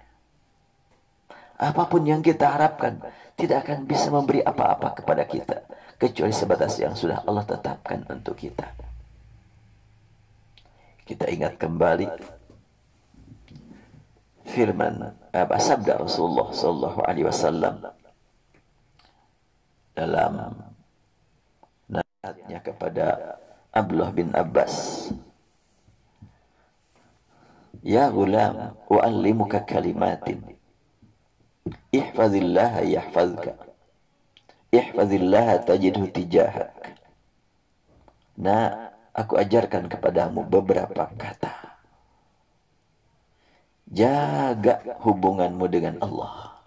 Apapun yang kita harapkan tidak akan bisa memberi apa-apa kepada kita kecuali sebatas yang sudah Allah tetapkan untuk kita. Kita ingat kembali firman sabda Rasulullah sallallahu alaihi wasallam dalam nasihatnya kepada Abdullah bin Abbas. Ya gulam, u'allimuka kalimatin. Ihfazillaha yahfazka. Ihfazillaha tajidhu tijahak. Nah, aku ajarkan kepadamu beberapa kata. Jaga hubunganmu dengan Allah.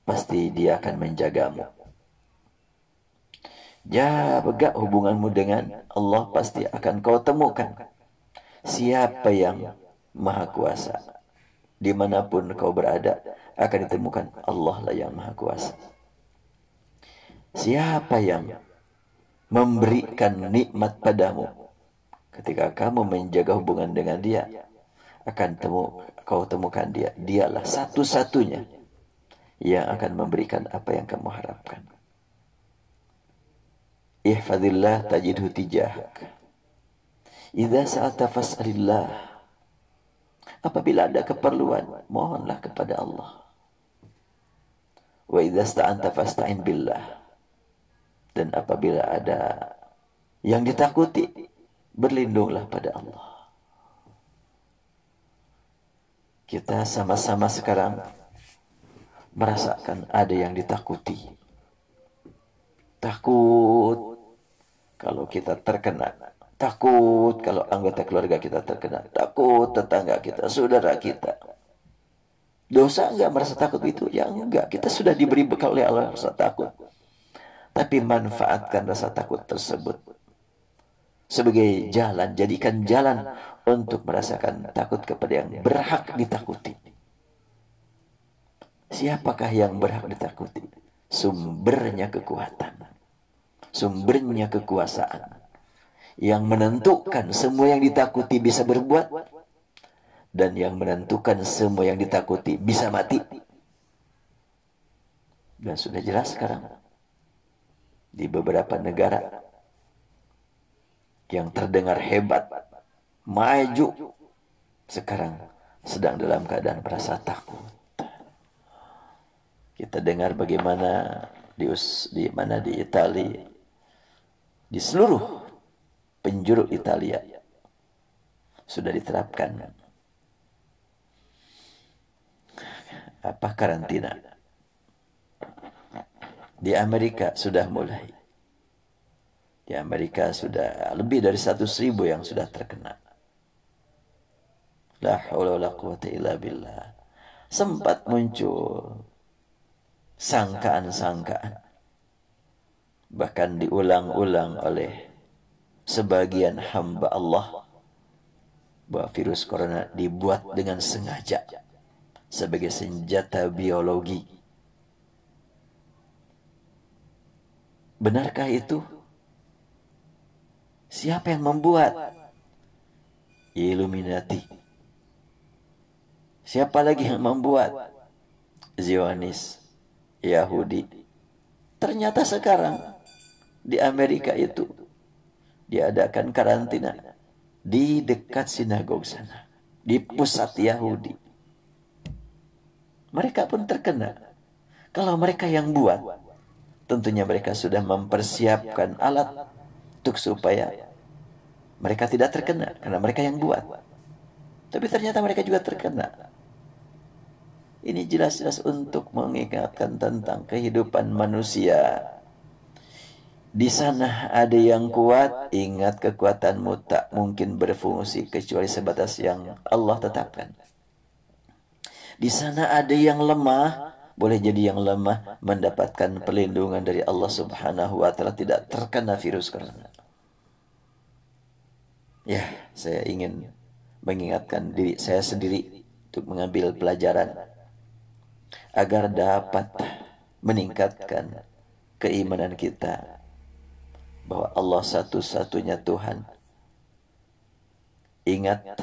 Pasti Dia akan menjagamu. Jaga hubunganmu dengan Allah, pasti akan kau temukan. Siapa yang Maha Kuasa, dimanapun kau berada, akan ditemukan Allah lah yang Maha Kuasa. Siapa yang memberikan nikmat padamu, ketika kamu menjaga hubungan dengan Dia, kau temukan Dia. Dialah satu-satunya yang akan memberikan apa yang kamu harapkan. Ihfazillah tajidhu tijahak. Idza sa'alta fas'alillah. Apabila ada keperluan, mohonlah kepada Allah. Wa idza sta'anta fasta'in billah. Dan apabila ada yang ditakuti, berlindunglah pada Allah. Kita sama-sama sekarang merasakan ada yang ditakuti. Takut kalau kita terkena. Takut kalau anggota keluarga kita terkena. Takut tetangga kita, saudara kita. Dosa enggak merasa takut itu? Ya enggak. Kita sudah diberi bekal oleh Allah rasa takut. Tapi manfaatkan rasa takut tersebut sebagai jalan. Jadikan jalan untuk merasakan takut kepada yang berhak ditakuti. Siapakah yang berhak ditakuti? Sumbernya kekuatan. Sumbernya kekuasaan. Yang menentukan semua yang ditakuti bisa berbuat. Dan yang menentukan semua yang ditakuti bisa mati. Dan sudah jelas sekarang. Di beberapa negara yang terdengar hebat, maju, sekarang sedang dalam keadaan merasa takut. Kita dengar bagaimana di Italia, di seluruh penjuru Italia sudah diterapkan karantina. Di Amerika sudah mulai. Di Amerika sudah lebih dari 100.000 yang sudah terkena. La haula wala quwata illa billah. Sempat muncul sangkaan-sangkaan, bahkan diulang-ulang oleh sebagian hamba Allah, bahwa virus corona dibuat dengan sengaja sebagai senjata biologi. Benarkah itu? Siapa yang membuat? Illuminati. Siapa lagi yang membuat? Zionis, Yahudi. Ternyata sekarang di Amerika itu diadakan karantina di dekat sinagog sana, di pusat Yahudi. Mereka pun terkena. Kalau mereka yang buat, tentunya mereka sudah mempersiapkan alat untuk supaya mereka tidak terkena, karena mereka yang buat. Tapi ternyata mereka juga terkena. Ini jelas-jelas untuk mengingatkan tentang kehidupan manusia. Di sana ada yang kuat, ingat kekuatanmu tak mungkin berfungsi kecuali sebatas yang Allah tetapkan. Di sana ada yang lemah, boleh jadi yang lemah mendapatkan perlindungan dari Allah Subhanahu wa Ta'ala, tidak terkena virus corona. Ya, saya ingin mengingatkan diri saya sendiri untuk mengambil pelajaran agar dapat meningkatkan keimanan kita bahwa Allah satu-satunya Tuhan. Ingat,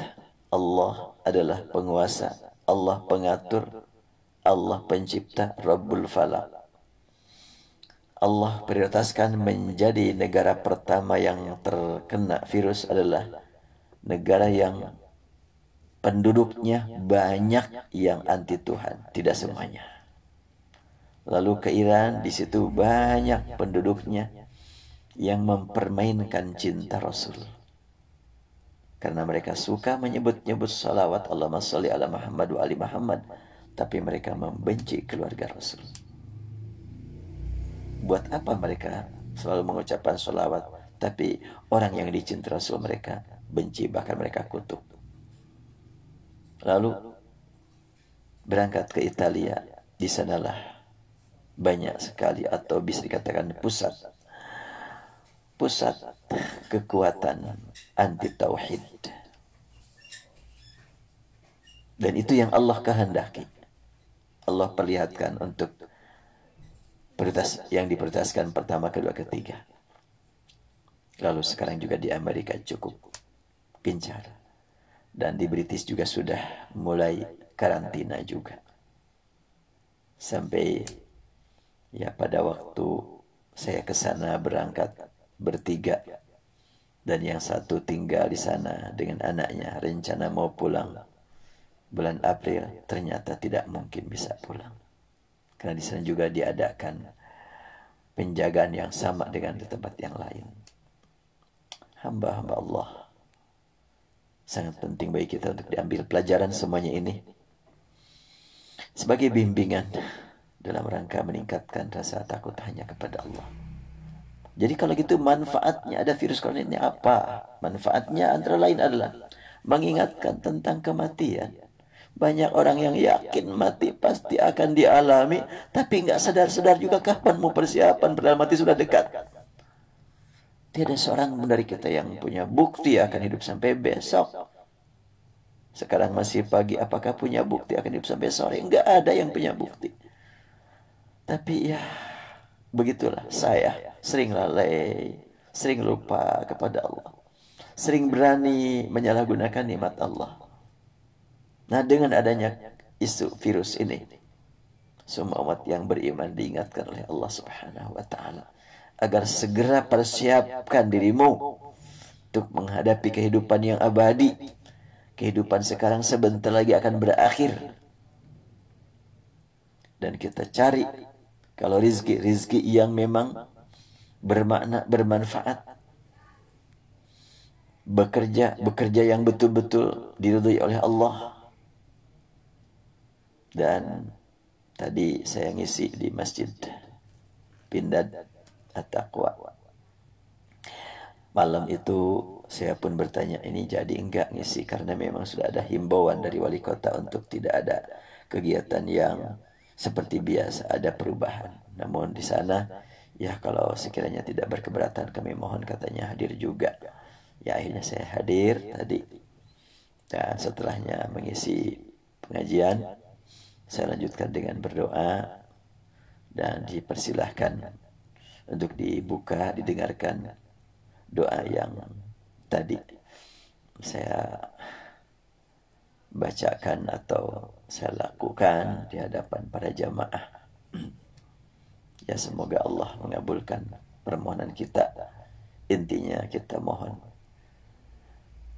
Allah adalah penguasa, Allah pengatur, Allah pencipta, Rabbul Falaq. Allah prioritaskan menjadi negara pertama yang terkena virus adalah negara yang penduduknya banyak yang anti Tuhan, tidak semuanya. Lalu ke Iran, di situ banyak penduduknya yang mempermainkan cinta Rasul. Karena mereka suka menyebut-nyebut salawat Allahumma sholli ala Muhammad wa ali Muhammad, tapi mereka membenci keluarga Rasul. Buat apa mereka selalu mengucapkan salawat, tapi orang yang dicintai Rasul mereka benci, bahkan mereka kutuk. Lalu berangkat ke Italia, di sanalah banyak sekali, atau bisa dikatakan pusat kekuatan anti tauhid. Dan itu yang Allah kehendaki. Allah perlihatkan untuk prioritas yang diprioritaskan pertama, kedua, ketiga. Lalu sekarang juga di Amerika cukup gencar. Dan di British juga sudah mulai karantina juga. Sampai ya pada waktu saya ke sana berangkat bertiga, dan yang satu tinggal di sana dengan anaknya, rencana mau pulang bulan April, ternyata tidak mungkin bisa pulang. Karena di sana juga diadakan penjagaan yang sama dengan di tempat yang lain. Hamba-hamba Allah, sangat penting bagi kita untuk diambil pelajaran semuanya ini sebagai bimbingan dalam rangka meningkatkan rasa takut hanya kepada Allah. Jadi kalau gitu manfaatnya ada virus corona ini apa? Manfaatnya antara lain adalah mengingatkan tentang kematian. Banyak orang yang yakin mati pasti akan dialami, tapi nggak sadar-sadar juga kapan mau persiapan, padahal mati sudah dekat. Tiada seorang pun dari kita yang punya bukti akan hidup sampai besok. Sekarang masih pagi, apakah punya bukti akan hidup sampai sore? Nggak ada yang punya bukti. Tapi ya, begitulah saya sering lalai, sering lupa kepada Allah, sering berani menyalahgunakan nikmat Allah. Nah, dengan adanya isu virus ini, semua umat yang beriman diingatkan oleh Allah Subhanahu wa taala agar segera persiapkan dirimu untuk menghadapi kehidupan yang abadi. Kehidupan sekarang sebentar lagi akan berakhir. Dan kita cari kalau rizki yang memang bermakna, bermanfaat. Bekerja yang betul-betul diridhai oleh Allah. Dan tadi saya ngisi di Masjid Pindad At-Taqwa. Malam itu saya pun bertanya, ini jadi enggak ngisi, karena memang sudah ada himbauan dari wali kota untuk tidak ada kegiatan yang seperti biasa, ada perubahan. Namun di sana, ya kalau sekiranya tidak berkeberatan, kami mohon katanya hadir juga. Ya akhirnya saya hadir tadi. Dan setelahnya mengisi pengajian, saya lanjutkan dengan berdoa dan dipersilahkan untuk dibuka, didengarkan doa yang tadi saya bacakan atau saya lakukan di hadapan para jamaah. Ya semoga Allah mengabulkan permohonan kita. Intinya kita mohon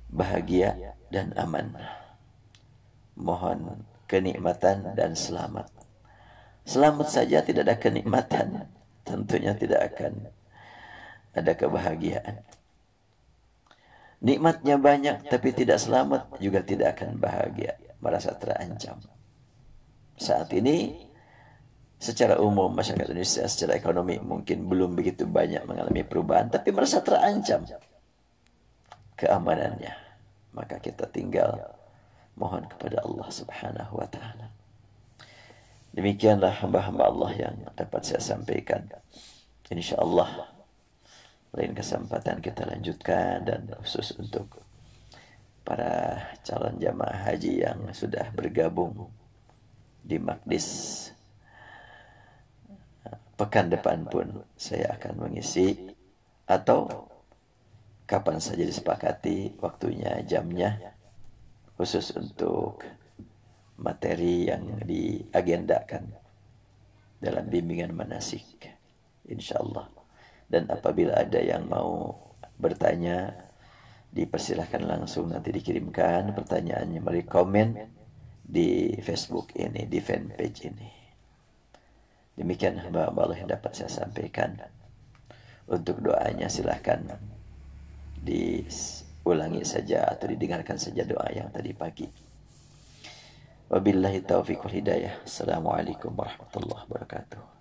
bahagia dan aman. Mohon kenikmatan dan selamat. Selamat saja tidak ada kenikmatan, tentunya tidak akan ada kebahagiaan. Nikmatnya banyak tapi tidak selamat, juga tidak akan bahagia, merasa terancam. Saat ini secara umum masyarakat Indonesia secara ekonomi mungkin belum begitu banyak mengalami perubahan, tapi merasa terancam keamanannya. Maka kita tinggal mohon kepada Allah Subhanahu wa taala. Demikianlah hamba-hamba Allah yang dapat saya sampaikan. Insyaallah lain kesempatan kita lanjutkan, dan khusus untuk para calon jamaah haji yang sudah bergabung di Makdis, pekan depan pun saya akan mengisi atau kapan saja disepakati waktunya, jamnya, khusus untuk materi yang diagendakan dalam bimbingan manasik, insyaallah. Dan apabila ada yang mau bertanya, dipersilahkan langsung, nanti dikirimkan pertanyaannya melalui komen di Facebook ini, di fanpage ini. Demikian hamba-hamba Allah yang dapat saya sampaikan. Untuk doanya silahkan diulangi saja atau didengarkan saja doa yang tadi pagi. Wabillahi taufiq wal hidayah. Assalamualaikum warahmatullahi wabarakatuh.